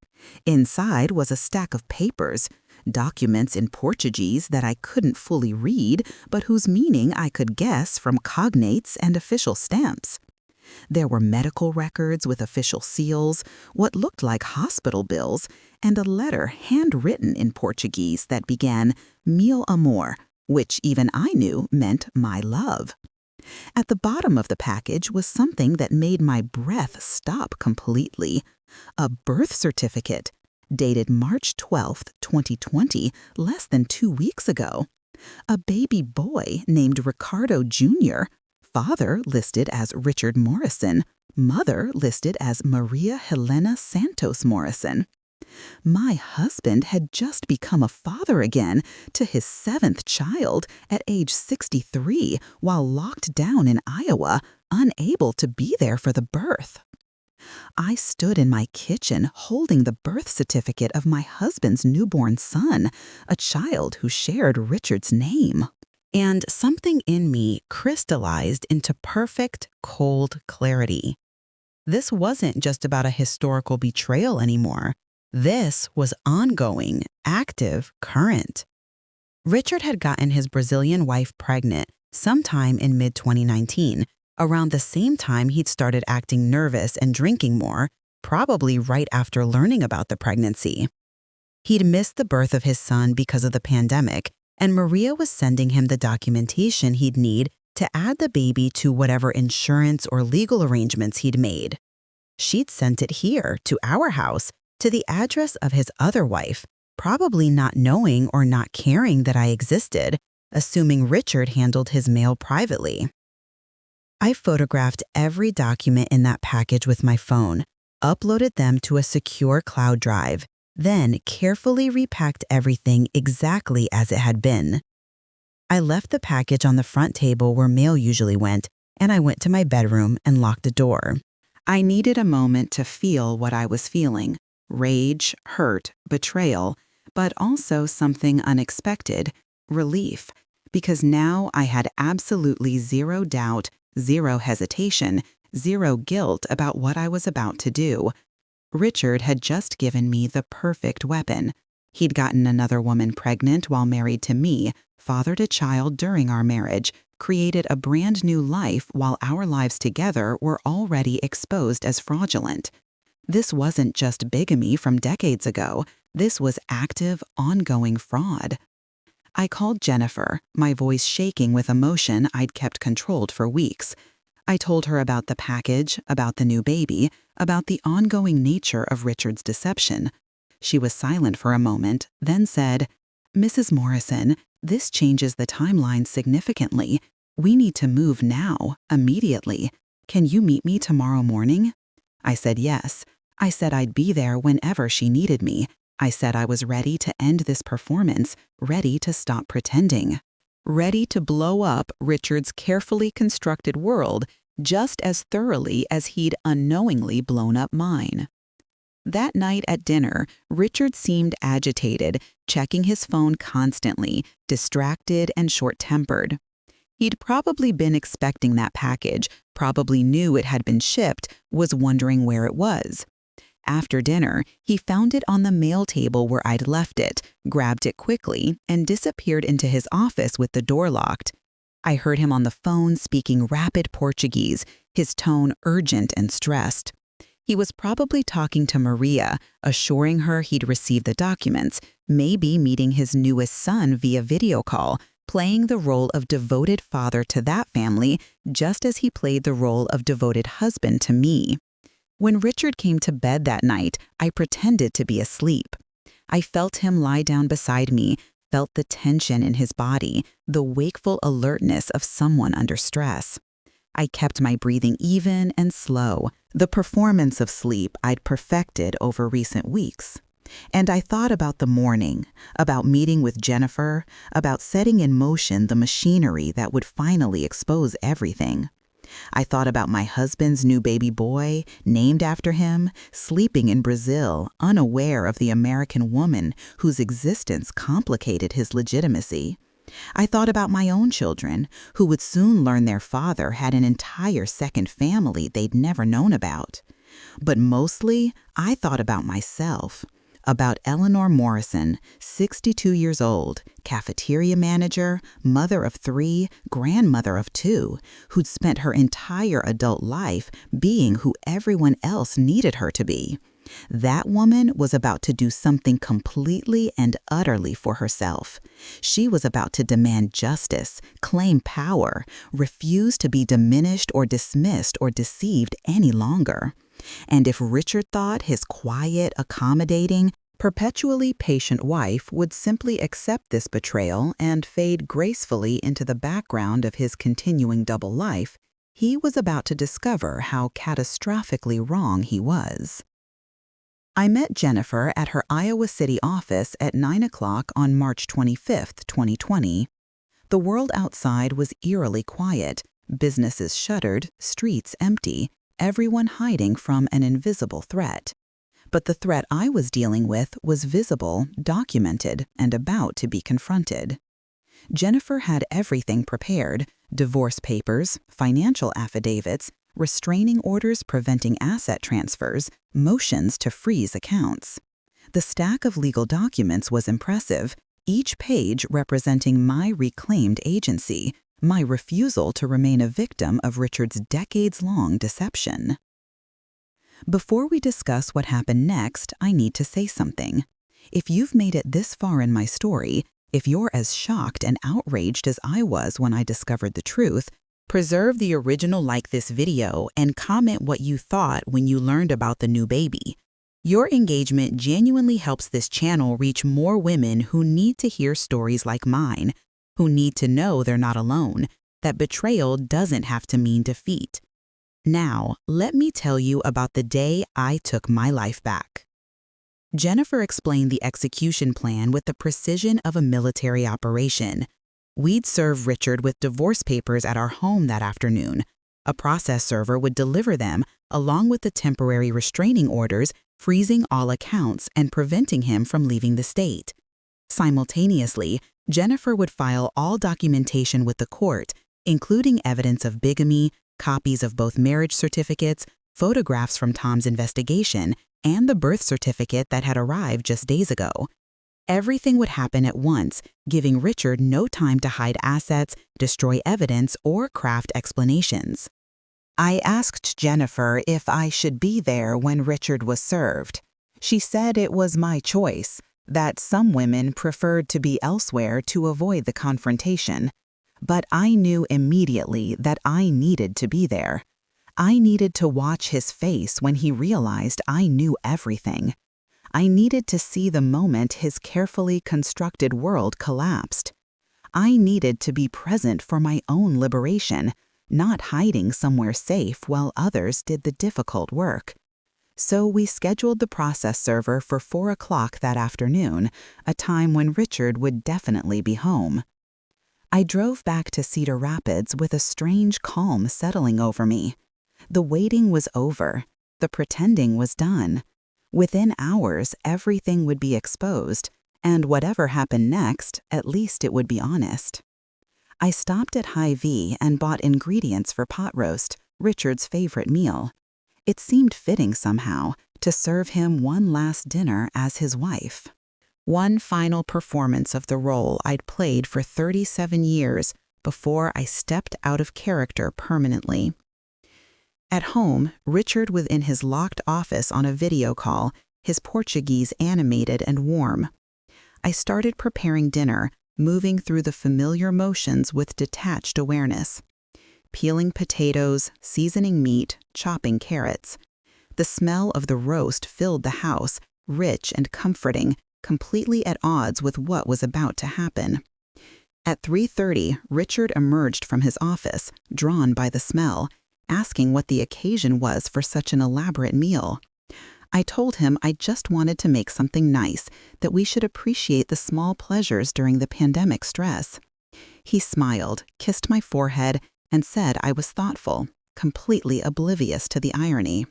Inside was a stack of papers, documents in Portuguese that I couldn't fully read, but whose meaning I could guess from cognates and official stamps. There were medical records with official seals, what looked like hospital bills, and a letter handwritten in Portuguese that began, "Meu amor," which even I knew meant my love. At the bottom of the package was something that made my breath stop completely. A birth certificate, dated March 12th, 2020, less than 2 weeks ago. A baby boy named Ricardo Jr., father listed as Richard Morrison, mother listed as Maria Helena Santos Morrison. My husband had just become a father again to his 7th child at age 63 while locked down in Iowa, unable to be there for the birth. I stood in my kitchen holding the birth certificate of my husband's newborn son, a child who shared Richard's name. And something in me crystallized into perfect, cold clarity. This wasn't just about a historical betrayal anymore. This was ongoing, active, current. Richard had gotten his Brazilian wife pregnant sometime in mid-2019, around the same time he'd started acting nervous and drinking more, probably right after learning about the pregnancy. He'd missed the birth of his son because of the pandemic, and Maria was sending him the documentation he'd need to add the baby to whatever insurance or legal arrangements he'd made. She'd sent it here, to our house, to the address of his other wife, probably not knowing or not caring that I existed, assuming Richard handled his mail privately. I photographed every document in that package with my phone, uploaded them to a secure cloud drive, then carefully repacked everything exactly as it had been. I left the package on the front table where mail usually went, and I went to my bedroom and locked the door. I needed a moment to feel what I was feeling: rage, hurt, betrayal, but also something unexpected: relief, because now I had absolutely zero doubt, zero hesitation, zero guilt about what I was about to do. Richard had just given me the perfect weapon. He'd gotten another woman pregnant while married to me, fathered a child during our marriage, created a brand new life while our lives together were already exposed as fraudulent. This wasn't just bigamy from decades ago. This was active, ongoing fraud. I called Jennifer, my voice shaking with emotion I'd kept controlled for weeks. I told her about the package, about the new baby, about the ongoing nature of Richard's deception. She was silent for a moment, then said, "Mrs. Morrison, this changes the timeline significantly. We need to move now, immediately. Can you meet me tomorrow morning?" I said yes. I said I'd be there whenever she needed me. I said I was ready to end this performance, ready to stop pretending, ready to blow up Richard's carefully constructed world just as thoroughly as he'd unknowingly blown up mine. That night at dinner, Richard seemed agitated, checking his phone constantly, distracted and short-tempered. He'd probably been expecting that package, probably knew it had been shipped, was wondering where it was. After dinner, he found it on the mail table where I'd left it, grabbed it quickly, and disappeared into his office with the door locked. I heard him on the phone speaking rapid Portuguese, his tone urgent and stressed. He was probably talking to Maria, assuring her he'd received the documents, maybe meeting his newest son via video call, playing the role of devoted father to that family just as he played the role of devoted husband to me. When Richard came to bed that night, I pretended to be asleep. I felt him lie down beside me, felt the tension in his body, the wakeful alertness of someone under stress. I kept my breathing even and slow, the performance of sleep I'd perfected over recent weeks. And I thought about the morning, about meeting with Jennifer, about setting in motion the machinery that would finally expose everything. I thought about my husband's new baby boy, named after him, sleeping in Brazil, unaware of the American woman whose existence complicated his legitimacy. I thought about my own children, who would soon learn their father had an entire second family they'd never known about. But mostly, I thought about myself. About Eleanor Morrison, 62 years old, cafeteria manager, mother of 3, grandmother of 2, who'd spent her entire adult life being who everyone else needed her to be. That woman was about to do something completely and utterly for herself. She was about to demand justice, claim power, refuse to be diminished or dismissed or deceived any longer. And if Richard thought his quiet, accommodating, perpetually patient wife would simply accept this betrayal and fade gracefully into the background of his continuing double life, he was about to discover how catastrophically wrong he was. I met Jennifer at her Iowa City office at 9 o'clock on March 25, 2020. The world outside was eerily quiet, businesses shuttered, streets empty, everyone hiding from an invisible threat. But the threat I was dealing with was visible, documented, and about to be confronted. Jennifer had everything prepared: divorce papers, financial affidavits, restraining orders preventing asset transfers, motions to freeze accounts. The stack of legal documents was impressive, each page representing my reclaimed agency, my refusal to remain a victim of Richard's decades-long deception. Before we discuss what happened next, I need to say something. If you've made it this far in my story, if you're as shocked and outraged as I was when I discovered the truth, preserve the original like this video and comment what you thought when you learned about the new baby. Your engagement genuinely helps this channel reach more women who need to hear stories like mine, who need to know they're not alone, that betrayal doesn't have to mean defeat. Now, let me tell you about the day I took my life back. Jennifer explained the execution plan with the precision of a military operation. We'd serve Richard with divorce papers at our home that afternoon. A process server would deliver them, along with the temporary restraining orders, freezing all accounts and preventing him from leaving the state. Simultaneously, Jennifer would file all documentation with the court, including evidence of bigamy, copies of both marriage certificates, photographs from Tom's investigation, and the birth certificate that had arrived just days ago. Everything would happen at once, giving Richard no time to hide assets, destroy evidence, or craft explanations. I asked Jennifer if I should be there when Richard was served. She said it was my choice, that some women preferred to be elsewhere to avoid the confrontation. But I knew immediately that I needed to be there. I needed to watch his face when he realized I knew everything. I needed to see the moment his carefully constructed world collapsed. I needed to be present for my own liberation, not hiding somewhere safe while others did the difficult work. So we scheduled the process server for 4 o'clock that afternoon, a time when Richard would definitely be home. I drove back to Cedar Rapids with a strange calm settling over me. The waiting was over. The pretending was done. Within hours, everything would be exposed, and whatever happened next, at least it would be honest. I stopped at Hy-Vee and bought ingredients for pot roast, Richard's favorite meal. It seemed fitting somehow to serve him one last dinner as his wife. One final performance of the role I'd played for 37 years before I stepped out of character permanently. At home, Richard was in his locked office on a video call, his Portuguese animated and warm. I started preparing dinner, moving through the familiar motions with detached awareness. Peeling potatoes, seasoning meat, chopping carrots. The smell of the roast filled the house, rich and comforting, completely at odds with what was about to happen. At 3:30, Richard emerged from his office, drawn by the smell, asking what the occasion was for such an elaborate meal. I told him I just wanted to make something nice, that we should appreciate the small pleasures during the pandemic stress. He smiled, kissed my forehead, and said I was thoughtful, completely oblivious to the irony.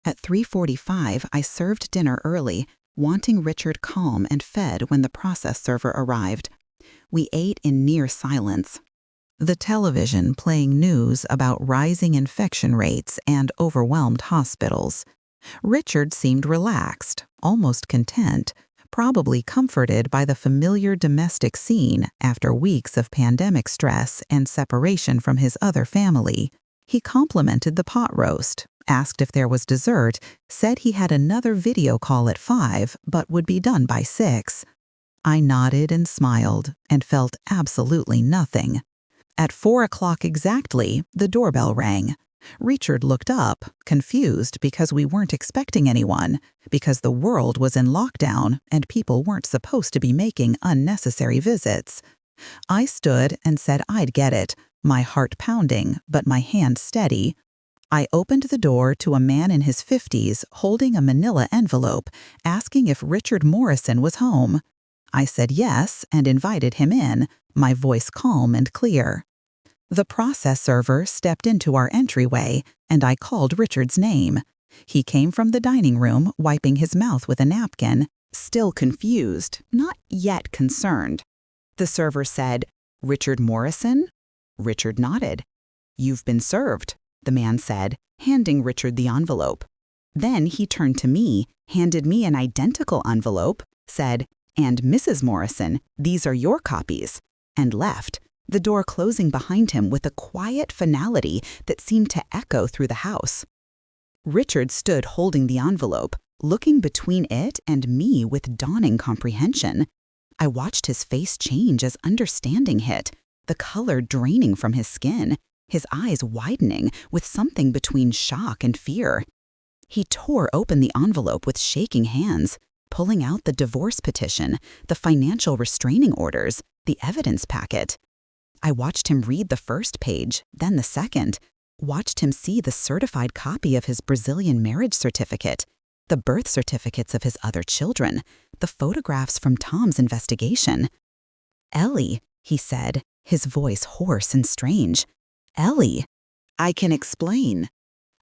At 3:45, I served dinner early, wanting Richard calm and fed when the process server arrived. We ate in near silence. The television playing news about rising infection rates and overwhelmed hospitals. Richard seemed relaxed, almost content, probably comforted by the familiar domestic scene after weeks of pandemic stress and separation from his other family. He complimented the pot roast, asked if there was dessert, said he had another video call at 5 but would be done by 6. I nodded and smiled and felt absolutely nothing. At 4 o'clock exactly, the doorbell rang. Richard looked up, confused because we weren't expecting anyone, because the world was in lockdown and people weren't supposed to be making unnecessary visits. I stood and said I'd get it, my heart pounding, but my hand steady. I opened the door to a man in his 50s holding a manila envelope, asking if Richard Morrison was home. I said yes and invited him in, my voice calm and clear. The process server stepped into our entryway, and I called Richard's name. He came from the dining room, wiping his mouth with a napkin, still confused, not yet concerned. The server said, "Richard Morrison?" Richard nodded. "You've been served," the man said, handing Richard the envelope. Then he turned to me, handed me an identical envelope, said, "And Mrs. Morrison, these are your copies," and left, the door closing behind him with a quiet finality that seemed to echo through the house. Richard stood holding the envelope, looking between it and me with dawning comprehension. I watched his face change as understanding hit, the color draining from his skin, his eyes widening with something between shock and fear. He tore open the envelope with shaking hands, pulling out the divorce petition, the financial restraining orders, The evidence packet. I watched him read the first page, then the second, watched him see the certified copy of his Brazilian marriage certificate, the birth certificates of his other children, the photographs from Tom's investigation. "Ellie," he said, his voice hoarse and strange. "Ellie." I can explain.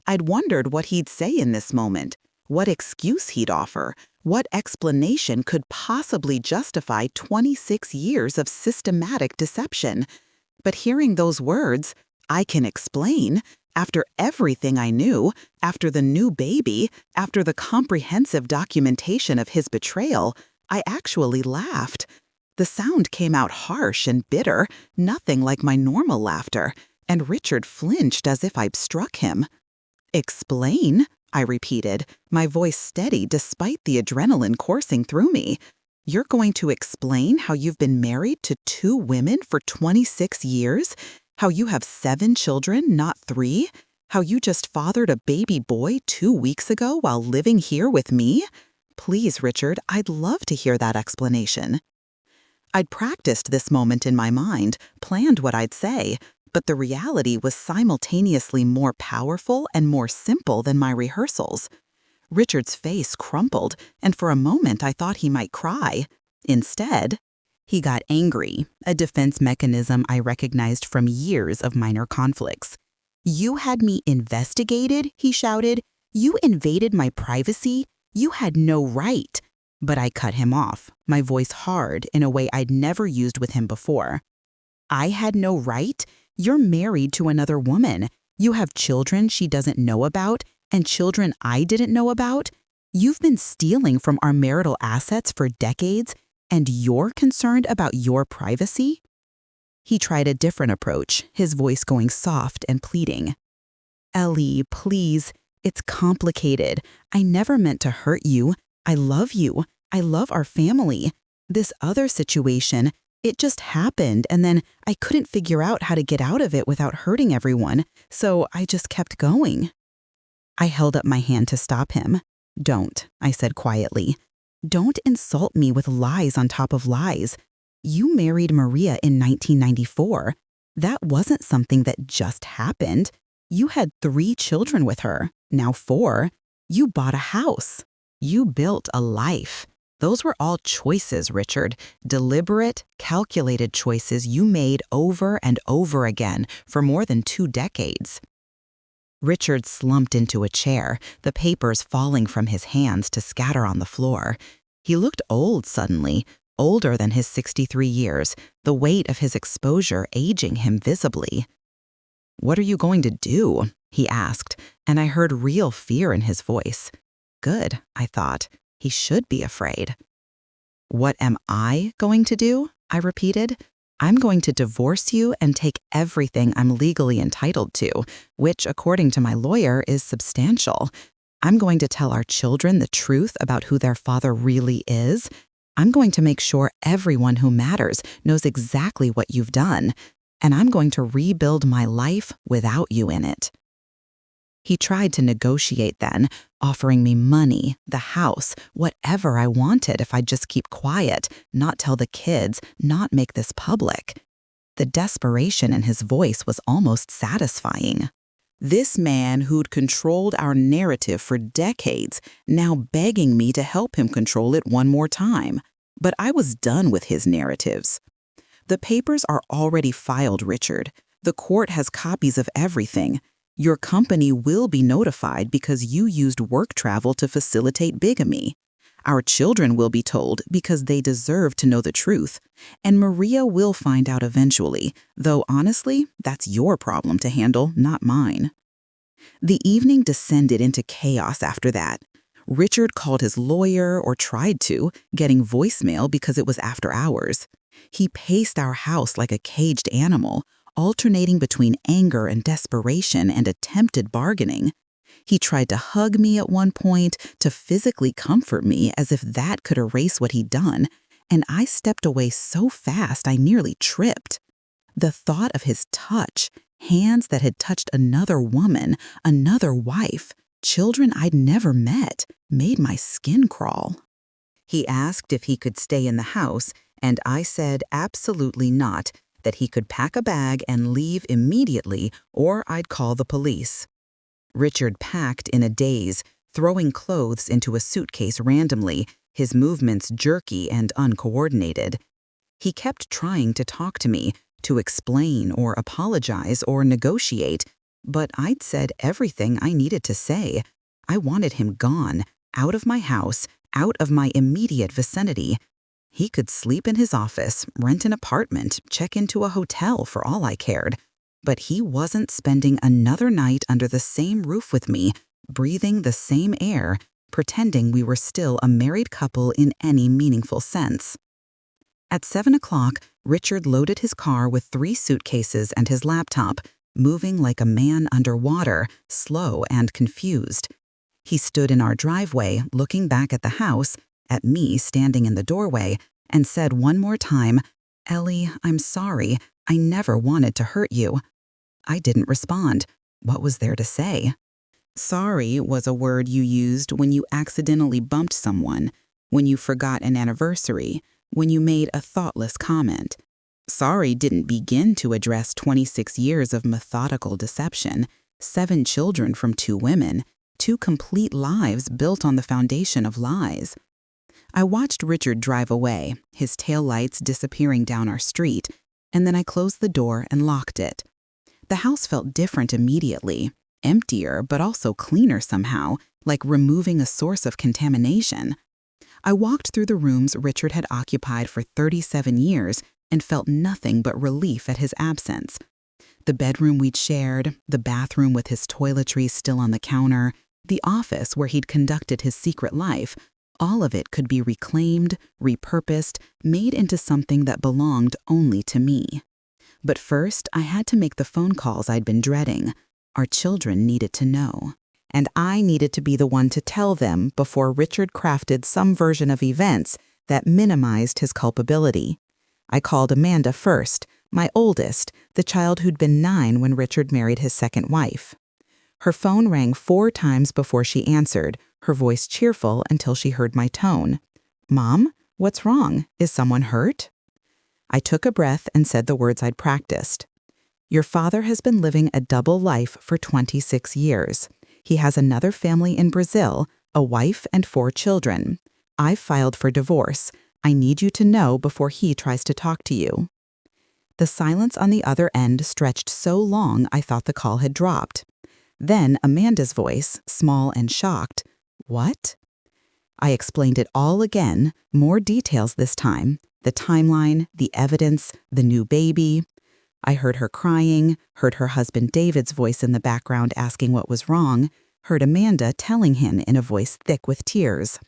I'd wondered what he'd say in this moment, what excuse he'd offer, what explanation could possibly justify 26 years of systematic deception. But hearing those words, "I can explain," after everything I knew, after the new baby, after the comprehensive documentation of his betrayal, I actually laughed. The sound came out harsh and bitter, nothing like my normal laughter, and Richard flinched as if I'd struck him. "Explain?" I repeated, my voice steady despite the adrenaline coursing through me. "You're going to explain how you've been married to 2 women for 26 years? How you have 7 children, not 3? How you just fathered a baby boy 2 weeks ago while living here with me? Please, Richard, I'd love to hear that explanation." I'd practiced this moment in my mind, planned what I'd say, but the reality was simultaneously more powerful and more simple than my rehearsals. Richard's face crumpled, and for a moment I thought he might cry. Instead, he got angry, a defense mechanism I recognized from years of minor conflicts. "You had me investigated," he shouted. "You invaded my privacy. You had no right." But I cut him off, my voice hard in a way I'd never used with him before. "I had no right? You're married to another woman. You have children she doesn't know about, and children I didn't know about. You've been stealing from our marital assets for decades, and you're concerned about your privacy?" He tried a different approach, his voice going soft and pleading. "Ellie, please. It's complicated. I never meant to hurt you. I love you. I love our family. This other situation, it just happened, and then I couldn't figure out how to get out of it without hurting everyone, so I just kept going." I held up my hand to stop him. "Don't," I said quietly. "Don't insult me with lies on top of lies. You married Maria in 1994. That wasn't something that just happened. You had 3 children with her, now 4. You bought a house. You built a life. Those were all choices, Richard. Deliberate, calculated choices you made over and over again for more than 2 decades. Richard slumped into a chair, the papers falling from his hands to scatter on the floor. He looked old suddenly, older than his 63 years, the weight of his exposure aging him visibly. "What are you going to do?" he asked, and I heard real fear in his voice. Good, I thought. He should be afraid. "What am I going to do?" I repeated. "I'm going to divorce you and take everything I'm legally entitled to, which, according to my lawyer, is substantial. I'm going to tell our children the truth about who their father really is. I'm going to make sure everyone who matters knows exactly what you've done. And I'm going to rebuild my life without you in it." He tried to negotiate then, offering me money, the house, whatever I wanted if I'd just keep quiet, not tell the kids, not make this public. The desperation in his voice was almost satisfying. This man who'd controlled our narrative for decades, now begging me to help him control it one more time. But I was done with his narratives. "The papers are already filed, Richard. The court has copies of everything. Your company will be notified because you used work travel to facilitate bigamy. Our children will be told because they deserve to know the truth. And Maria will find out eventually, though honestly, that's your problem to handle, not mine." The evening descended into chaos after that. Richard called his lawyer, or tried to, getting voicemail because it was after hours. He paced our house like a caged animal, alternating between anger and desperation and attempted bargaining. He tried to hug me at one point, to physically comfort me as if that could erase what he'd done, and I stepped away so fast I nearly tripped. The thought of his touch, hands that had touched another woman, another wife, children I'd never met, made my skin crawl. He asked if he could stay in the house, And I said absolutely not, that he could pack a bag and leave immediately or I'd call the police. Richard packed in a daze, throwing clothes into a suitcase randomly, his movements jerky and uncoordinated. He kept trying to talk to me, to explain or apologize or negotiate, but I'd said everything I needed to say. I wanted him gone, out of my house, out of my immediate vicinity. He could sleep in his office, rent an apartment, check into a hotel for all I cared. But he wasn't spending another night under the same roof with me, breathing the same air, pretending we were still a married couple in any meaningful sense. At 7 o'clock, Richard loaded his car with 3 suitcases and his laptop, moving like a man underwater, slow and confused. He stood in our driveway, looking back at the house, at me standing in the doorway, and said one more time, "Ellie, I'm sorry. I never wanted to hurt you." I didn't respond. What was there to say? Sorry was a word you used when you accidentally bumped someone, when you forgot an anniversary, when you made a thoughtless comment. Sorry didn't begin to address 26 years of methodical deception, 7 children from 2 women, 2 complete lives built on the foundation of lies. I watched Richard drive away, his taillights disappearing down our street, and then I closed the door and locked it. The house felt different immediately, emptier but also cleaner somehow, like removing a source of contamination. I walked through the rooms Richard had occupied for 37 years and felt nothing but relief at his absence. The bedroom we'd shared, the bathroom with his toiletries still on the counter, the office where he'd conducted his secret life, all of it could be reclaimed, repurposed, made into something that belonged only to me. But first, I had to make the phone calls I'd been dreading. Our children needed to know. And I needed to be the one to tell them before Richard crafted some version of events that minimized his culpability. I called Amanda first, my oldest, the child who'd been 9 when Richard married his second wife. Her phone rang 4 times before she answered, her voice cheerful until she heard my tone. "Mom, what's wrong? Is someone hurt?" I took a breath and said the words I'd practiced. "Your father has been living a double life for 26 years. He has another family in Brazil, a wife and 4 children. I've filed for divorce. I need you to know before he tries to talk to you." The silence on the other end stretched so long I thought the call had dropped. Then Amanda's voice, small and shocked, "What?" I explained it all again, more details this time, the timeline, the evidence, the new baby. I heard her crying, heard her husband David's voice in the background asking what was wrong, heard Amanda telling him in a voice thick with tears.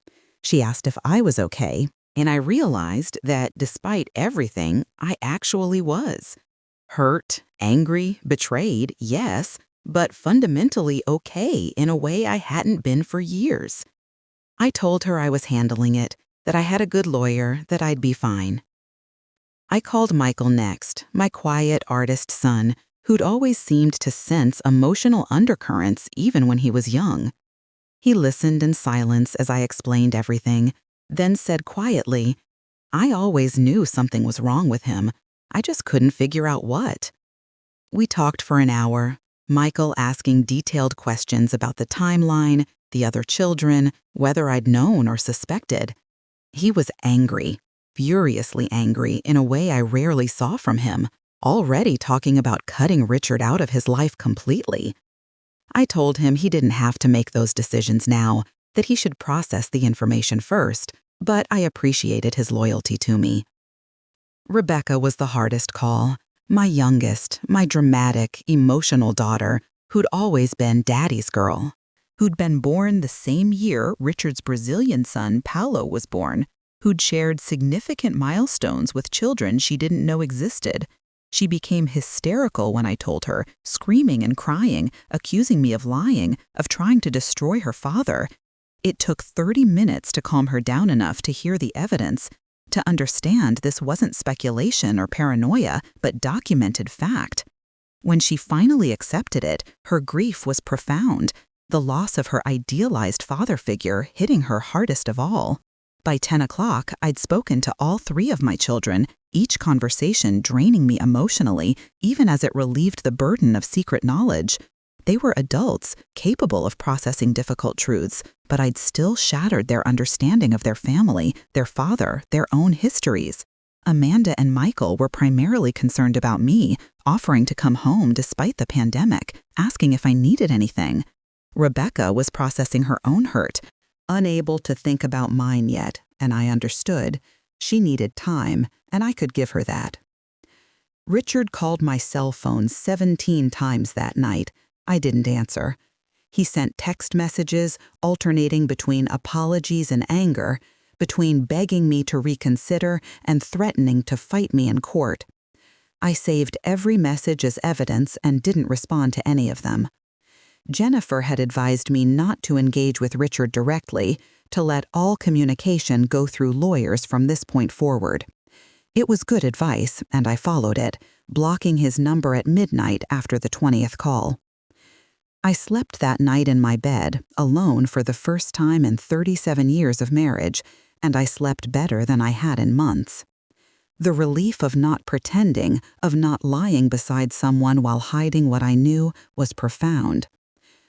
She asked if I was okay, and I realized that despite everything, I actually was. Hurt, angry, betrayed, yes, but fundamentally okay in a way I hadn't been for years. I told her I was handling it, that I had a good lawyer, that I'd be fine. I called Michael next, my quiet artist son, who'd always seemed to sense emotional undercurrents even when he was young. He listened in silence as I explained everything, then said quietly, "I always knew something was wrong with him. I just couldn't figure out what." We talked for an hour, Michael asking detailed questions about the timeline, the other children, whether I'd known or suspected. He was angry, furiously angry in a way I rarely saw from him, already talking about cutting Richard out of his life completely. I told him he didn't have to make those decisions now, that he should process the information first, but I appreciated his loyalty to me. Rebecca was the hardest call, my youngest, my dramatic, emotional daughter, who'd always been Daddy's girl, who'd been born the same year Richard's Brazilian son Paulo was born, who'd shared significant milestones with children she didn't know existed. She became hysterical when I told her, screaming and crying, accusing me of lying, of trying to destroy her father. It took 30 minutes to calm her down enough to hear the evidence, to understand this wasn't speculation or paranoia, but documented fact. When she finally accepted it, her grief was profound, the loss of her idealized father figure hitting her hardest of all. By 10 o'clock, I'd spoken to all 3 of my children, each conversation draining me emotionally, even as it relieved the burden of secret knowledge. They were adults, capable of processing difficult truths, but I'd still shattered their understanding of their family, their father, their own histories. Amanda and Michael were primarily concerned about me, offering to come home despite the pandemic, asking if I needed anything. Rebecca was processing her own hurt, unable to think about mine yet, and I understood. She needed time, and I could give her that. Richard called my cell phone 17 times that night. I didn't answer. He sent text messages, alternating between apologies and anger, between begging me to reconsider and threatening to fight me in court. I saved every message as evidence and didn't respond to any of them. Jennifer had advised me not to engage with Richard directly, to let all communication go through lawyers from this point forward. It was good advice, and I followed it, blocking his number at midnight after the 20th call. I slept that night in my bed, alone for the first time in 37 years of marriage, and I slept better than I had in months. The relief of not pretending, of not lying beside someone while hiding what I knew, was profound.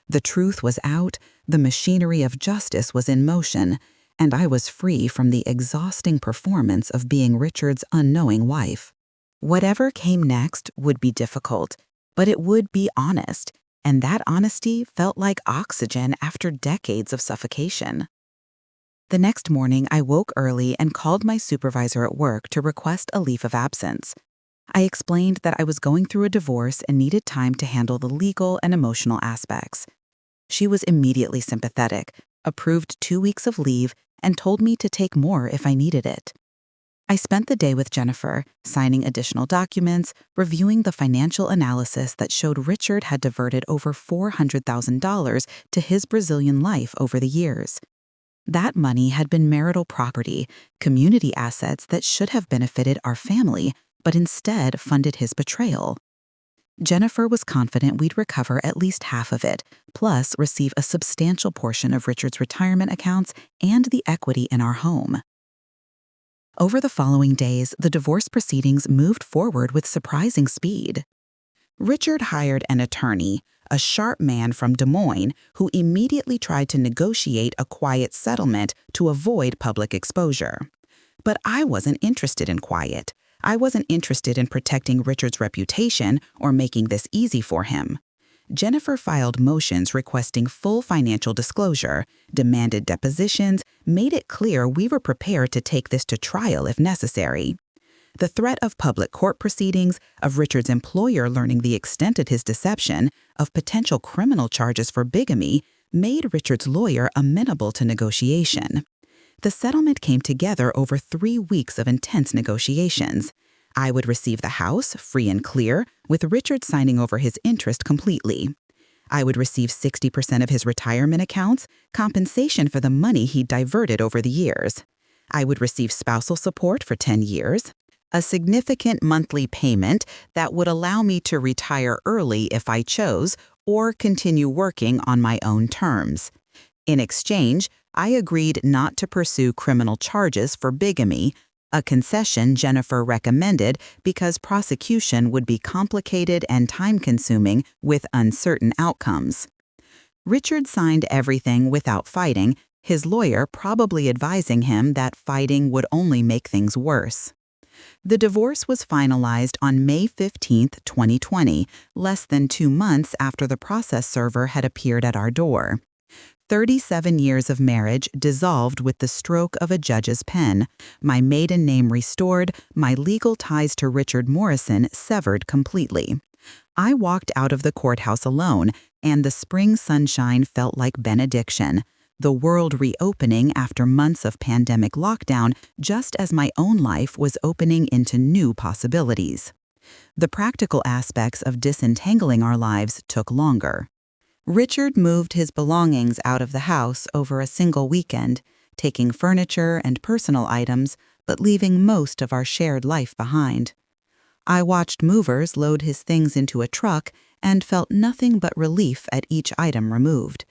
The truth was out, the machinery of justice was in motion, and I was free from the exhausting performance of being Richard's unknowing wife. Whatever came next would be difficult, but it would be honest, and that honesty felt like oxygen after decades of suffocation. The next morning, I woke early and called my supervisor at work to request a leave of absence. I explained that I was going through a divorce and needed time to handle the legal and emotional aspects. She was immediately sympathetic, approved 2 weeks of leave, and told me to take more if I needed it. I spent the day with Jennifer, signing additional documents, reviewing the financial analysis that showed Richard had diverted over $400,000 to his Brazilian life over the years. That money had been marital property, community assets that should have benefited our family, but instead funded his betrayal. Jennifer was confident we'd recover at least half of it, plus receive a substantial portion of Richard's retirement accounts and the equity in our home. Over the following days, the divorce proceedings moved forward with surprising speed. Richard hired an attorney, a sharp man from Des Moines, who immediately tried to negotiate a quiet settlement to avoid public exposure. But I wasn't interested in quiet. I wasn't interested in protecting Richard's reputation or making this easy for him. Jennifer filed motions requesting full financial disclosure, demanded depositions, made it clear we were prepared to take this to trial if necessary. The threat of public court proceedings, of Richard's employer learning the extent of his deception, of potential criminal charges for bigamy, made Richard's lawyer amenable to negotiation. The settlement came together over 3 weeks of intense negotiations. I would receive the house, free and clear, with Richard signing over his interest completely. I would receive 60% of his retirement accounts, compensation for the money he diverted over the years. I would receive spousal support for 10 years, a significant monthly payment that would allow me to retire early if I chose, or continue working on my own terms. In exchange, I agreed not to pursue criminal charges for bigamy, a concession Jennifer recommended because prosecution would be complicated and time-consuming with uncertain outcomes. Richard signed everything without fighting, his lawyer probably advising him that fighting would only make things worse. The divorce was finalized on May 15, 2020, less than 2 months after the process server had appeared at our door. 37 years of marriage dissolved with the stroke of a judge's pen, my maiden name restored, my legal ties to Richard Morrison severed completely. I walked out of the courthouse alone, and the spring sunshine felt like benediction, the world reopening after months of pandemic lockdown, just as my own life was opening into new possibilities. The practical aspects of disentangling our lives took longer. Richard moved his belongings out of the house over a single weekend, taking furniture and personal items, but leaving most of our shared life behind. I watched movers load his things into a truck and felt nothing but relief at each item removed.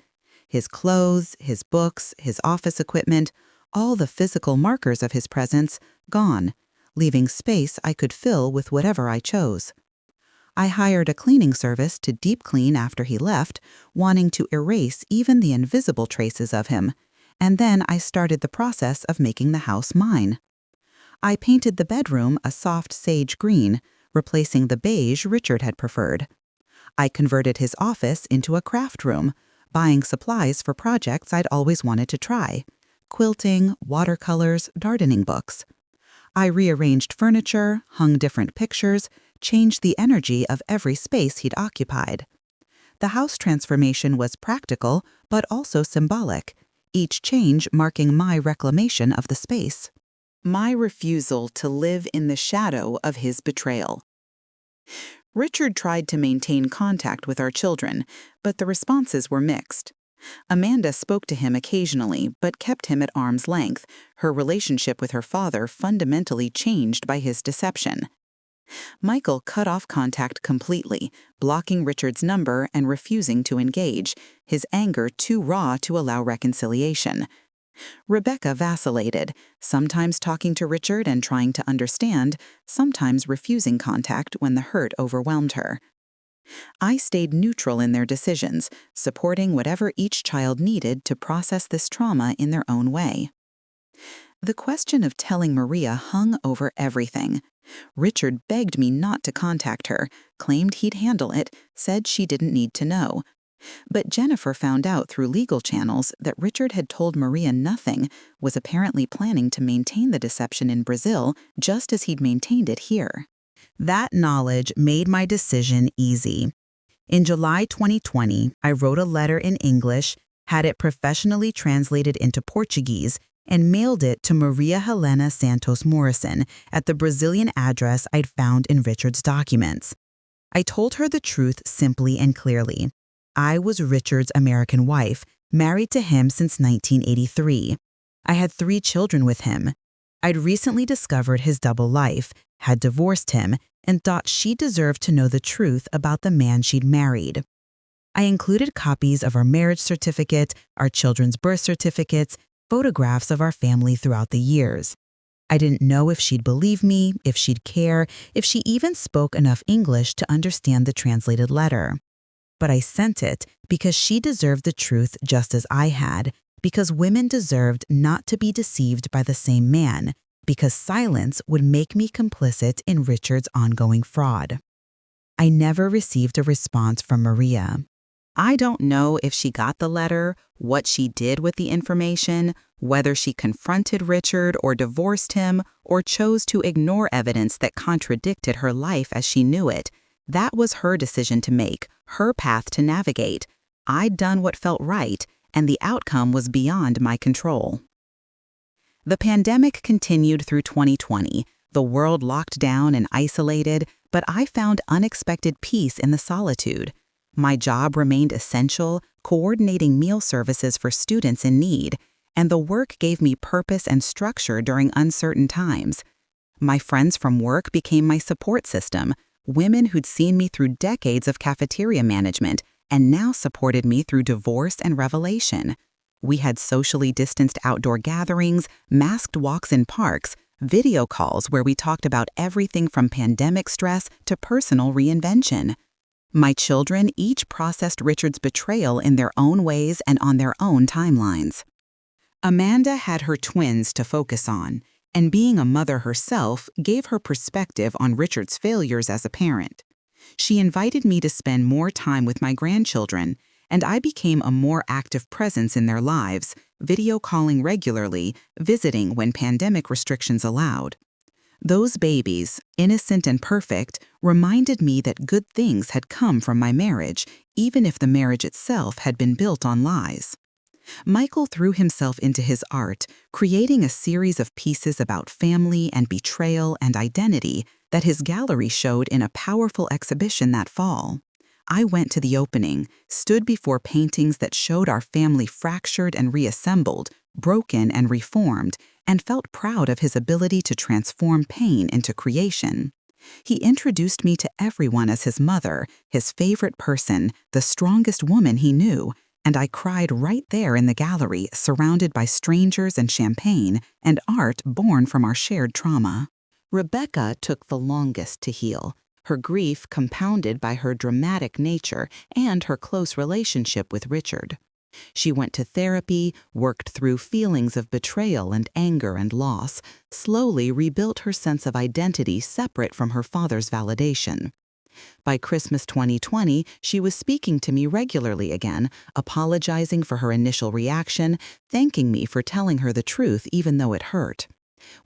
His clothes, his books, his office equipment, All the physical markers of his presence gone, leaving space I could fill with whatever I chose. I hired a cleaning service to deep clean after he left, wanting to erase even the invisible traces of him, and then I started the process of making the house mine. I painted the bedroom a soft sage green, replacing the beige Richard had preferred. I converted his office into a craft room, buying supplies for projects I'd always wanted to try: quilting, watercolors, gardening books. I rearranged furniture, hung different pictures, changed the energy of every space he'd occupied. The house transformation was practical, but also symbolic, each change marking my reclamation of the space. My refusal to live in the shadow of his betrayal. Richard tried to maintain contact with our children, but the responses were mixed. Amanda spoke to him occasionally, but kept him at arm's length, her relationship with her father fundamentally changed by his deception. Michael cut off contact completely, blocking Richard's number and refusing to engage, his anger too raw to allow reconciliation. Rebecca vacillated, sometimes talking to Richard and trying to understand, sometimes refusing contact when the hurt overwhelmed her. I stayed neutral in their decisions, supporting whatever each child needed to process this trauma in their own way. The question of telling Maria hung over everything. Richard begged me not to contact her, claimed he'd handle it, said she didn't need to know. But Jennifer found out through legal channels that Richard had told Maria nothing, was apparently planning to maintain the deception in Brazil just as he'd maintained it here. That knowledge made my decision easy. In July 2020, I wrote a letter in English, had it professionally translated into Portuguese, and mailed it to Maria Helena Santos Morrison at the Brazilian address I'd found in Richard's documents. I told her the truth simply and clearly. I was Richard's American wife, married to him since 1983. I had 3 children with him. I'd recently discovered his double life, had divorced him, and thought she deserved to know the truth about the man she'd married. I included copies of our marriage certificate, our children's birth certificates, photographs of our family throughout the years. I didn't know if she'd believe me, if she'd care, if she even spoke enough English to understand the translated letter. But I sent it because she deserved the truth just as I had, because women deserved not to be deceived by the same man, because silence would make me complicit in Richard's ongoing fraud. I never received a response from Maria. I don't know if she got the letter, what she did with the information, whether she confronted Richard or divorced him, or chose to ignore evidence that contradicted her life as she knew it. That was her decision to make, her path to navigate. I'd done what felt right, and the outcome was beyond my control. The pandemic continued through 2020. The world locked down and isolated, but I found unexpected peace in the solitude. My job remained essential, coordinating meal services for students in need, and the work gave me purpose and structure during uncertain times. My friends from work became my support system, women who'd seen me through decades of cafeteria management and now supported me through divorce and revelation. We had socially distanced outdoor gatherings, masked walks in parks, video calls where we talked about everything from pandemic stress to personal reinvention. My children each processed Richard's betrayal in their own ways and on their own timelines. Amanda had her twins to focus on, and being a mother herself gave her perspective on Richard's failures as a parent. She invited me to spend more time with my grandchildren, and I became a more active presence in their lives, video calling regularly, visiting when pandemic restrictions allowed. Those babies, innocent and perfect, reminded me that good things had come from my marriage, even if the marriage itself had been built on lies. Michael threw himself into his art, creating a series of pieces about family and betrayal and identity that his gallery showed in a powerful exhibition that fall. I went to the opening, stood before paintings that showed our family fractured and reassembled, broken and reformed, and felt proud of his ability to transform pain into creation. He introduced me to everyone as his mother, his favorite person, the strongest woman he knew, And I cried right there in the gallery, surrounded by strangers and champagne and art born from our shared trauma. Rebecca took the longest to heal, her grief compounded by her dramatic nature and her close relationship with Richard. She went to therapy, worked through feelings of betrayal and anger and loss, slowly rebuilt her sense of identity separate from her father's validation. By Christmas 2020, she was speaking to me regularly again, apologizing for her initial reaction, thanking me for telling her the truth even though it hurt.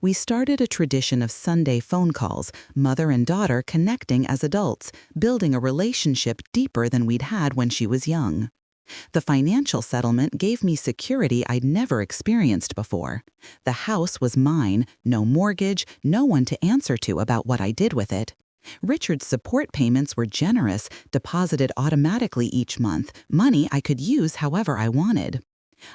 We started a tradition of Sunday phone calls, mother and daughter connecting as adults, building a relationship deeper than we'd had when she was young. The financial settlement gave me security I'd never experienced before. The house was mine, no mortgage, no one to answer to about what I did with it. Richard's support payments were generous, deposited automatically each month, money I could use however I wanted.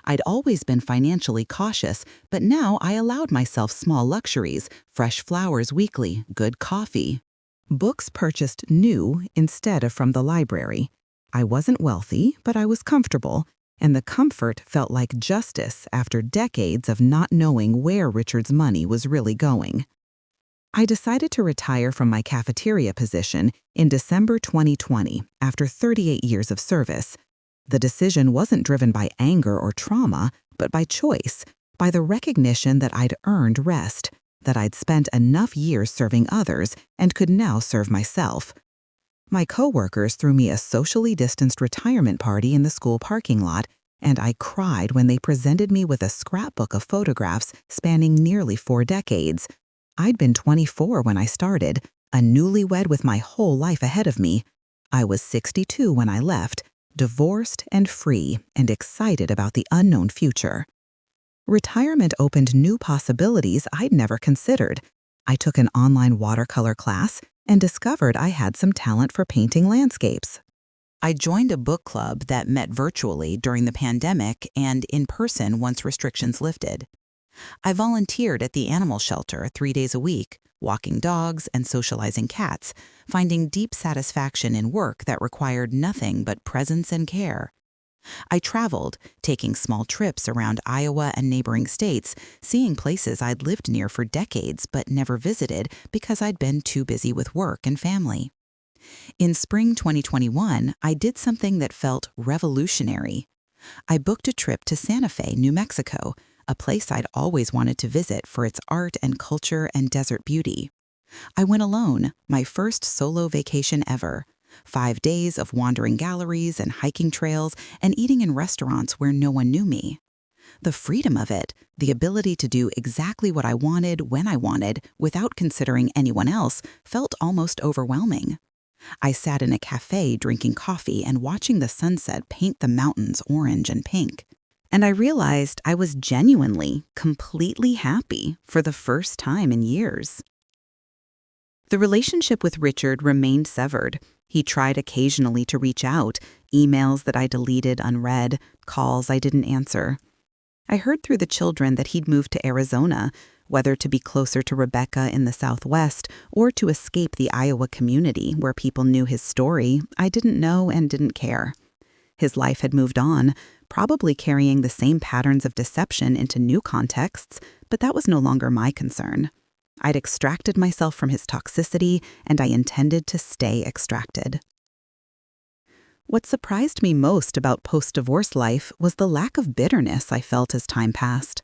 I'd always been financially cautious, but now I allowed myself small luxuries, fresh flowers weekly, good coffee. Books purchased new instead of from the library. I wasn't wealthy, but I was comfortable, and the comfort felt like justice after decades of not knowing where Richard's money was really going. I decided to retire from my cafeteria position in December 2020 after 38 years of service. The decision wasn't driven by anger or trauma, but by choice, by the recognition that I'd earned rest, that I'd spent enough years serving others and could now serve myself. My coworkers threw me a socially distanced retirement party in the school parking lot, and I cried when they presented me with a scrapbook of photographs spanning nearly 4 decades. I'd been 24 when I started, a newlywed with my whole life ahead of me. I was 62 when I left, divorced and free, and excited about the unknown future. Retirement opened new possibilities I'd never considered. I took an online watercolor class and discovered I had some talent for painting landscapes. I joined a book club that met virtually during the pandemic and in person once restrictions lifted. I volunteered at the animal shelter 3 days a week, walking dogs and socializing cats, finding deep satisfaction in work that required nothing but presence and care. I traveled, taking small trips around Iowa and neighboring states, seeing places I'd lived near for decades but never visited because I'd been too busy with work and family. In spring 2021, I did something that felt revolutionary. I booked a trip to Santa Fe, New Mexico, a place I'd always wanted to visit for its art and culture and desert beauty. I went alone, my first solo vacation ever. 5 days of wandering galleries and hiking trails and eating in restaurants where no one knew me. The freedom of it, the ability to do exactly what I wanted when I wanted without considering anyone else, felt almost overwhelming. I sat in a cafe drinking coffee and watching the sunset paint the mountains orange and pink. And I realized I was genuinely, completely happy for the first time in years. The relationship with Richard remained severed. He tried occasionally to reach out, emails that I deleted unread, calls I didn't answer. I heard through the children that he'd moved to Arizona, whether to be closer to Rebecca in the Southwest or to escape the Iowa community where people knew his story. I didn't know and didn't care. His life had moved on, probably carrying the same patterns of deception into new contexts, but that was no longer my concern. I'd extracted myself from his toxicity, and I intended to stay extracted. What surprised me most about post-divorce life was the lack of bitterness I felt as time passed.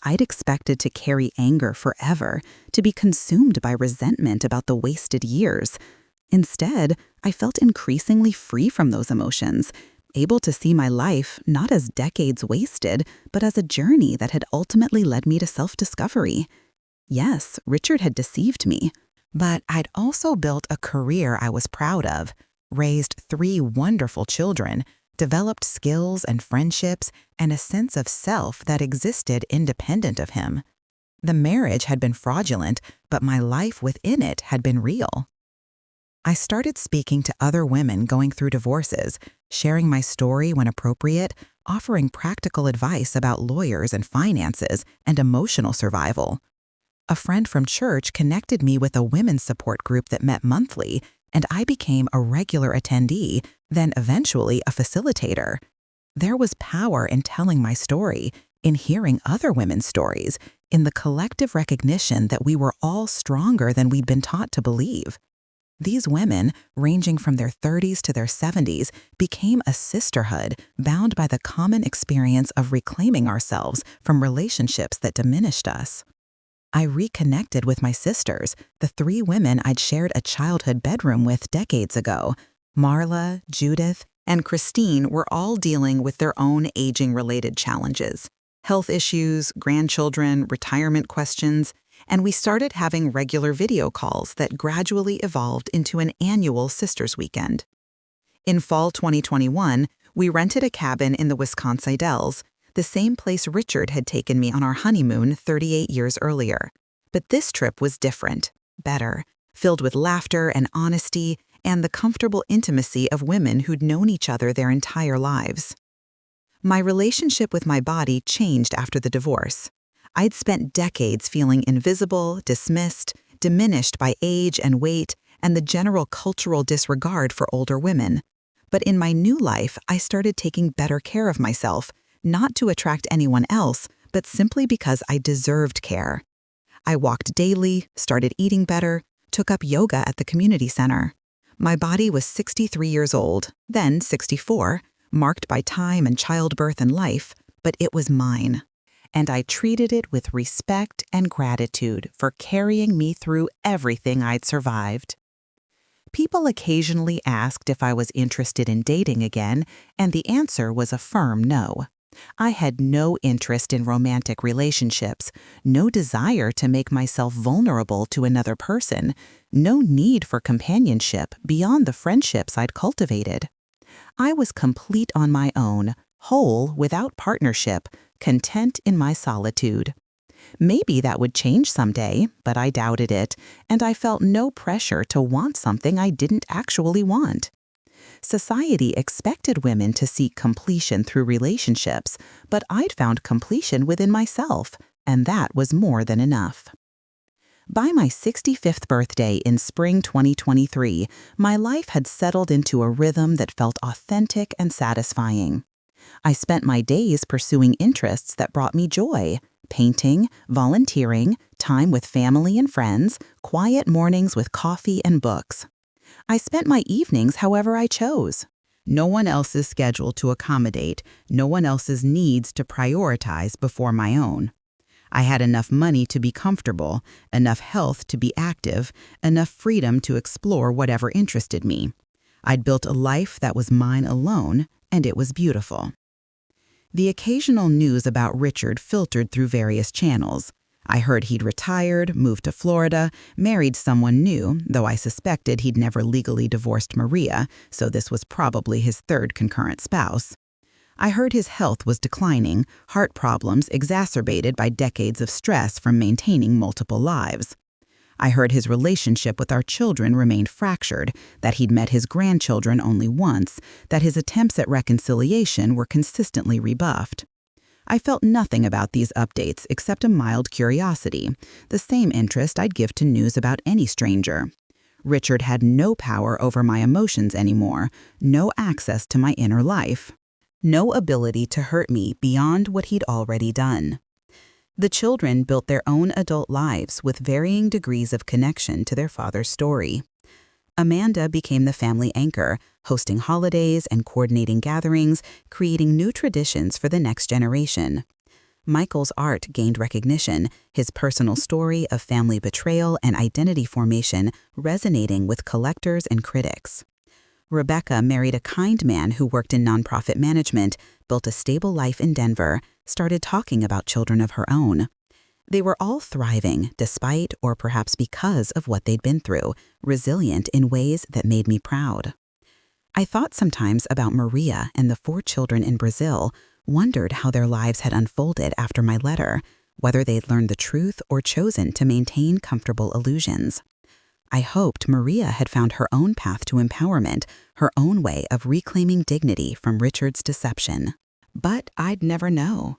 I'd expected to carry anger forever, to be consumed by resentment about the wasted years. Instead, I felt increasingly free from those emotions, able to see my life not as decades wasted, but as a journey that had ultimately led me to self-discovery. Yes, Richard had deceived me, but I'd also built a career I was proud of, raised 3 wonderful children, developed skills and friendships, and a sense of self that existed independent of him. The marriage had been fraudulent, but my life within it had been real. I started speaking to other women going through divorces, sharing my story when appropriate, offering practical advice about lawyers and finances and emotional survival. A friend from church connected me with a women's support group that met monthly, and I became a regular attendee, then eventually a facilitator. There was power in telling my story, in hearing other women's stories, in the collective recognition that we were all stronger than we'd been taught to believe. These women, ranging from their 30s to their 70s, became a sisterhood bound by the common experience of reclaiming ourselves from relationships that diminished us. I reconnected with my sisters, the 3 women I'd shared a childhood bedroom with decades ago. Marla, Judith, and Christine were all dealing with their own aging-related challenges. Health issues, grandchildren, retirement questions, and we started having regular video calls that gradually evolved into an annual Sisters Weekend. In fall 2021, we rented a cabin in the Wisconsin Dells, the same place Richard had taken me on our honeymoon 38 years earlier. But this trip was different, better, filled with laughter and honesty and the comfortable intimacy of women who'd known each other their entire lives. My relationship with my body changed after the divorce. I'd spent decades feeling invisible, dismissed, diminished by age and weight, and the general cultural disregard for older women. But in my new life, I started taking better care of myself, not to attract anyone else, but simply because I deserved care. I walked daily, started eating better, took up yoga at the community center. My body was 63 years old, then 64, marked by time and childbirth and life, but it was mine. And I treated it with respect and gratitude for carrying me through everything I'd survived. People occasionally asked if I was interested in dating again, and the answer was a firm no. I had no interest in romantic relationships, no desire to make myself vulnerable to another person, no need for companionship beyond the friendships I'd cultivated. I was complete on my own, whole without partnership, content in my solitude. Maybe that would change someday, but I doubted it, and I felt no pressure to want something I didn't actually want. Society expected women to seek completion through relationships, but I'd found completion within myself, and that was more than enough. By my 65th birthday in spring 2023, my life had settled into a rhythm that felt authentic and satisfying. I spent my days pursuing interests that brought me joy: painting, volunteering, time with family and friends, quiet mornings with coffee and books. I spent my evenings however I chose. No one else's schedule to accommodate, no one else's needs to prioritize before my own. I had enough money to be comfortable, enough health to be active, enough freedom to explore whatever interested me. I'd built a life that was mine alone, and it was beautiful. The occasional news about Richard filtered through various channels. I heard he'd retired, moved to Florida, married someone new, though I suspected he'd never legally divorced Maria, so this was probably his third concurrent spouse. I heard his health was declining, heart problems exacerbated by decades of stress from maintaining multiple lives. I heard his relationship with our children remained fractured, that he'd met his grandchildren only once, that his attempts at reconciliation were consistently rebuffed. I felt nothing about these updates except a mild curiosity, the same interest I'd give to news about any stranger. Richard had no power over my emotions anymore, no access to my inner life, no ability to hurt me beyond what he'd already done. The children built their own adult lives with varying degrees of connection to their father's story. Amanda became the family anchor, hosting holidays and coordinating gatherings, creating new traditions for the next generation. Michael's art gained recognition, his personal story of family betrayal and identity formation resonating with collectors and critics. Rebecca married a kind man who worked in nonprofit management, built a stable life in Denver, started talking about children of her own. They were all thriving, despite or perhaps because of what they'd been through, resilient in ways that made me proud. I thought sometimes about Maria and the 4 children in Brazil, wondered how their lives had unfolded after my letter, whether they'd learned the truth or chosen to maintain comfortable illusions. I hoped Maria had found her own path to empowerment, her own way of reclaiming dignity from Richard's deception. But I'd never know.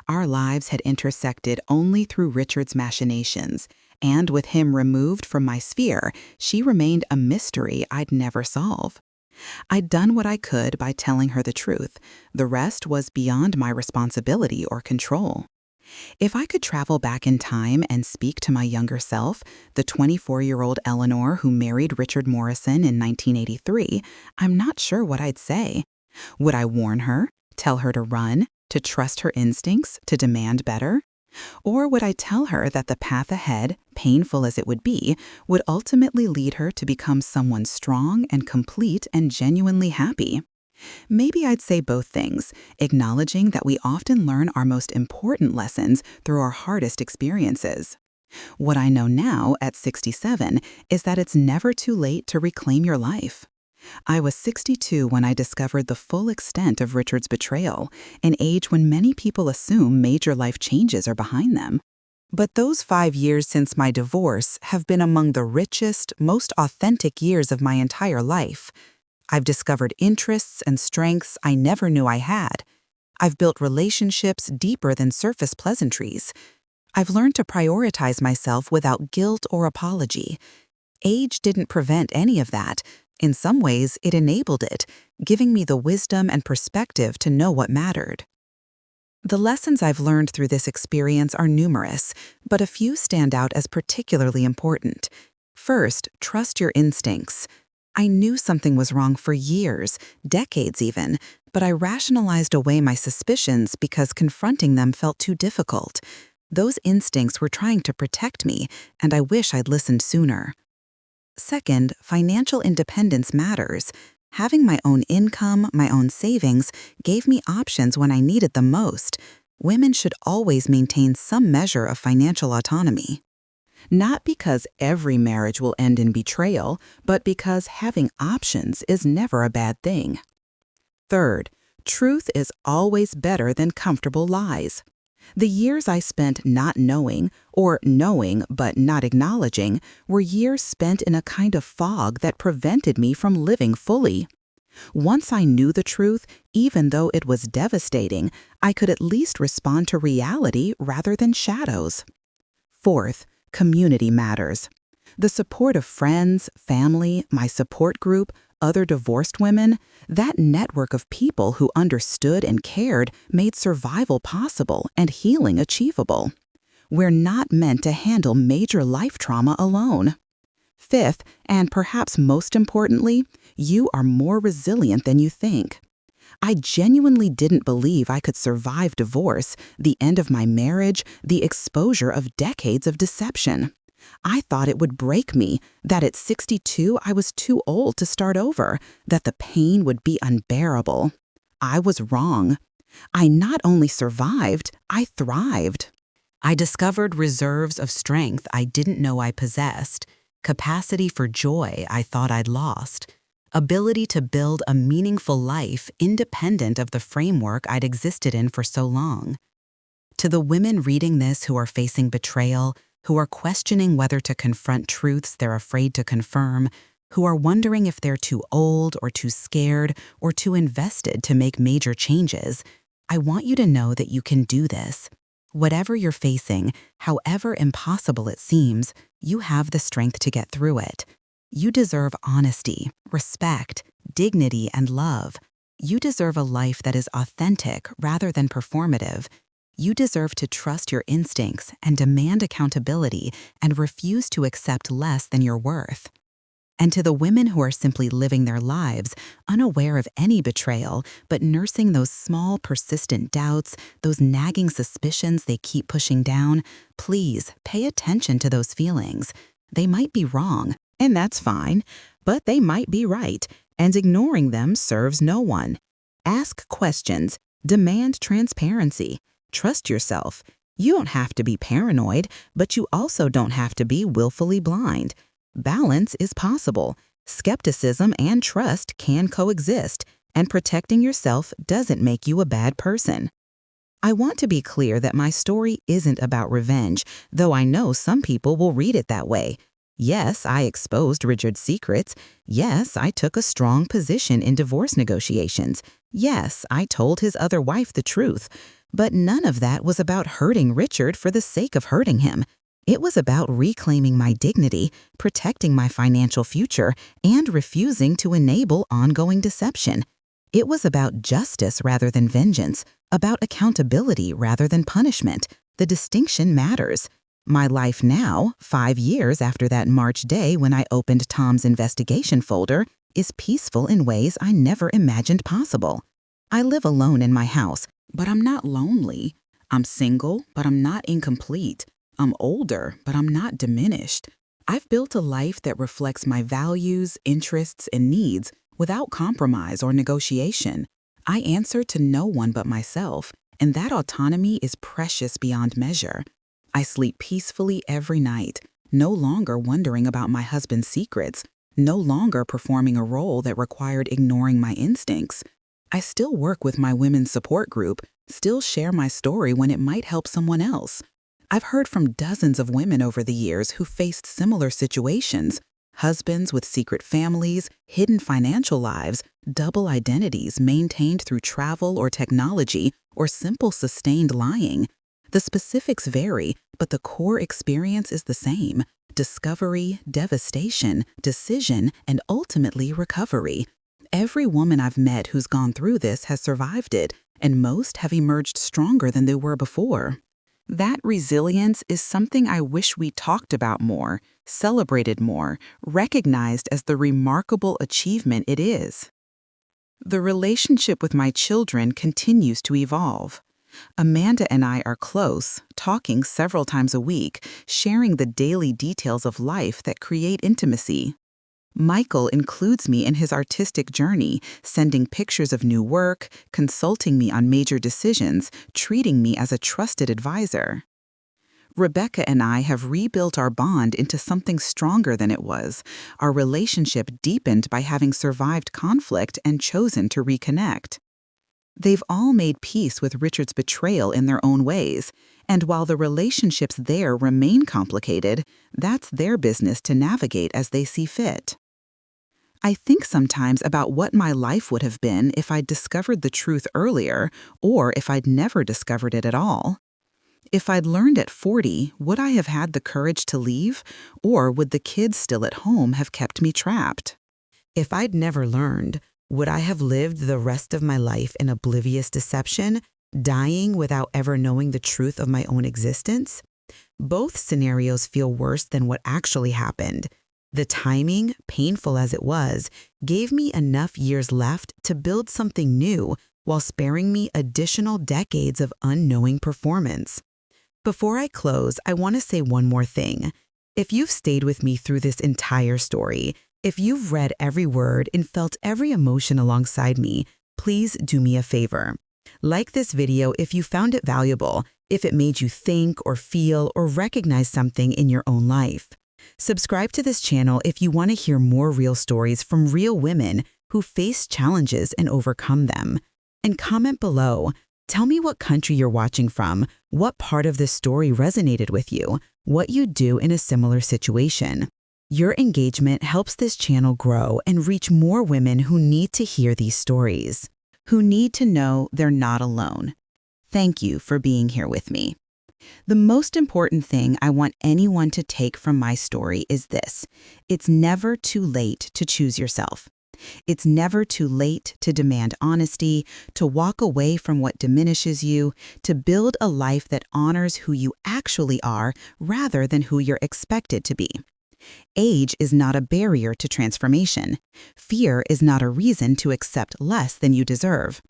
Our lives had intersected only through Richard's machinations, and with him removed from my sphere, she remained a mystery I'd never solve. I'd done what I could by telling her the truth. The rest was beyond my responsibility or control. If I could travel back in time and speak to my younger self, the 24-year-old Eleanor who married Richard Morrison in 1983, I'm not sure what I'd say. Would I warn her, tell her to run, to trust her instincts, to demand better? Or would I tell her that the path ahead, painful as it would ultimately lead her to become someone strong and complete and genuinely happy? Maybe I'd say both things, acknowledging that we often learn our most important lessons through our hardest experiences. What I know now, at 67, is that it's never too late to reclaim your life. I was 62 when I discovered the full extent of Richard's betrayal, an age when many people assume major life changes are behind them. But those 5 years since my divorce have been among the richest, most authentic years of my entire life. I've discovered interests and strengths I never knew I had. I've built relationships deeper than surface pleasantries. I've learned to prioritize myself without guilt or apology. Age didn't prevent any of that. In some ways, it enabled it, giving me the wisdom and perspective to know what mattered. The lessons I've learned through this experience are numerous, but a few stand out as particularly important. First, trust your instincts. I knew something was wrong for years, decades even, but I rationalized away my suspicions because confronting them felt too difficult. Those instincts were trying to protect me, and I wish I'd listened sooner. Second, financial independence matters. Having my own income, my own savings, gave me options when I needed them most. Women should always maintain some measure of financial autonomy. Not because every marriage will end in betrayal, but because having options is never a bad thing. Third, truth is always better than comfortable lies. The years I spent not knowing, or knowing but not acknowledging, were years spent in a kind of fog that prevented me from living fully. Once I knew the truth, even though it was devastating, I could at least respond to reality rather than shadows. Fourth, community matters. The support of friends, family, my support group, other divorced women, that network of people who understood and cared made survival possible and healing achievable. We're not meant to handle major life trauma alone. Fifth, and perhaps most importantly, you are more resilient than you think. I genuinely didn't believe I could survive divorce, the end of my marriage, the exposure of decades of deception. I thought it would break me, that at 62 I was too old to start over, that the pain would be unbearable. I was wrong. I not only survived, I thrived. I discovered reserves of strength I didn't know I possessed, capacity for joy I thought I'd lost, ability to build a meaningful life independent of the framework I'd existed in for so long. To the women reading this who are facing betrayal, who are questioning whether to confront truths they're afraid to confirm, who are wondering if they're too old or too scared or too invested to make major changes, I want you to know that you can do this. Whatever you're facing, however impossible it seems, you have the strength to get through it. You deserve honesty, respect, dignity, and love. You deserve a life that is authentic rather than performative. You deserve to trust your instincts and demand accountability and refuse to accept less than your worth. And to the women who are simply living their lives, unaware of any betrayal, but nursing those small, persistent doubts, those nagging suspicions they keep pushing down, please pay attention to those feelings. They might be wrong, and that's fine, but they might be right, and ignoring them serves no one. Ask questions, demand transparency. Trust yourself. You don't have to be paranoid, but you also don't have to be willfully blind. Balance is possible. Skepticism and trust can coexist, and protecting yourself doesn't make you a bad person. I want to be clear that my story isn't about revenge, though I know some people will read it that way. Yes, I exposed Richard's secrets. Yes, I took a strong position in divorce negotiations. Yes, I told his other wife the truth. But none of that was about hurting Richard for the sake of hurting him. It was about reclaiming my dignity, protecting my financial future, and refusing to enable ongoing deception. It was about justice rather than vengeance, about accountability rather than punishment. The distinction matters. My life now, 5 years after that March day when I opened Tom's investigation folder, is peaceful in ways I never imagined possible. I live alone in my house, but I'm not lonely. I'm single, but I'm not incomplete. I'm older, but I'm not diminished. I've built a life that reflects my values, interests, and needs without compromise or negotiation. I answer to no one but myself, and that autonomy is precious beyond measure. I sleep peacefully every night, no longer wondering about my husband's secrets, no longer performing a role that required ignoring my instincts. I still work with my women's support group, still share my story when it might help someone else. I've heard from dozens of women over the years who faced similar situations: husbands with secret families, hidden financial lives, double identities maintained through travel or technology, or simple sustained lying. The specifics vary, but the core experience is the same: discovery, devastation, decision, and ultimately recovery. Every woman I've met who's gone through this has survived it, and most have emerged stronger than they were before. That resilience is something I wish we talked about more, celebrated more, recognized as the remarkable achievement it is. The relationship with my children continues to evolve. Amanda and I are close, talking several times a week, sharing the daily details of life that create intimacy. Michael includes me in his artistic journey, sending pictures of new work, consulting me on major decisions, treating me as a trusted advisor. Rebecca and I have rebuilt our bond into something stronger than it was, our relationship deepened by having survived conflict and chosen to reconnect. They've all made peace with Richard's betrayal in their own ways, and while the relationships there remain complicated, that's their business to navigate as they see fit. I think sometimes about what my life would have been if I'd discovered the truth earlier, or if I'd never discovered it at all. If I'd learned at 40, would I have had the courage to leave, or would the kids still at home have kept me trapped? If I'd never learned, would I have lived the rest of my life in oblivious deception, dying without ever knowing the truth of my own existence? Both scenarios feel worse than what actually happened. The timing, painful as it was, gave me enough years left to build something new while sparing me additional decades of unknowing performance. Before I close, I want to say one more thing. If you've stayed with me through this entire story, if you've read every word and felt every emotion alongside me, please do me a favor. Like this video if you found it valuable, if it made you think or feel or recognize something in your own life. Subscribe to this channel if you want to hear more real stories from real women who face challenges and overcome them. And comment below. Tell me what country you're watching from, what part of this story resonated with you, what you do in a similar situation. Your engagement helps this channel grow and reach more women who need to hear these stories, who need to know they're not alone. Thank you for being here with me. The most important thing I want anyone to take from my story is this: it's never too late to choose yourself. It's never too late to demand honesty, to walk away from what diminishes you, to build a life that honors who you actually are rather than who you're expected to be. Age is not a barrier to transformation. Fear is not a reason to accept less than you deserve.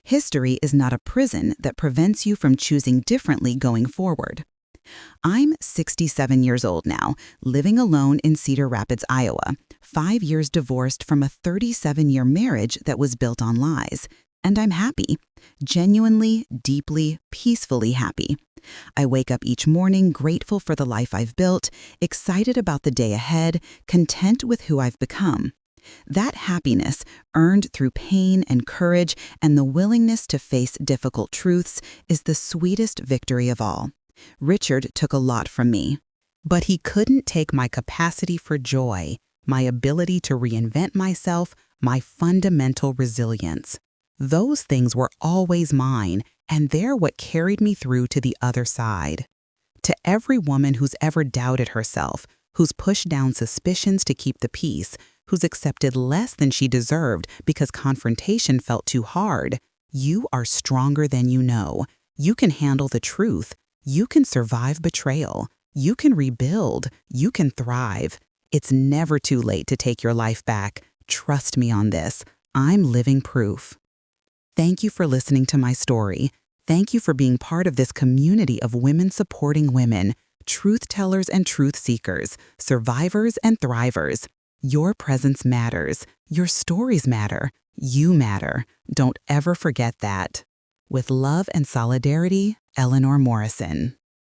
History is not a prison that prevents you from choosing differently going forward. I'm 67 years old now, living alone in Cedar Rapids, Iowa, 5 years divorced from a 37-year marriage that was built on lies. And I'm happy. Genuinely, deeply, peacefully happy. I wake up each morning grateful for the life I've built, excited about the day ahead, content with who I've become. That happiness, earned through pain and courage and the willingness to face difficult truths, is the sweetest victory of all. Richard took a lot from me, but he couldn't take my capacity for joy, my ability to reinvent myself, my fundamental resilience. Those things were always mine, and they're what carried me through to the other side. To every woman who's ever doubted herself, who's pushed down suspicions to keep the peace, who's accepted less than she deserved because confrontation felt too hard, you are stronger than you know. You can handle the truth. You can survive betrayal. You can rebuild. You can thrive. It's never too late to take your life back. Trust me on this. I'm living proof. Thank you for listening to my story. Thank you for being part of this community of women supporting women, truth tellers and truth seekers, survivors and thrivers. Your presence matters. Your stories matter. You matter. Don't ever forget that. With love and solidarity, Eleanor Morrison.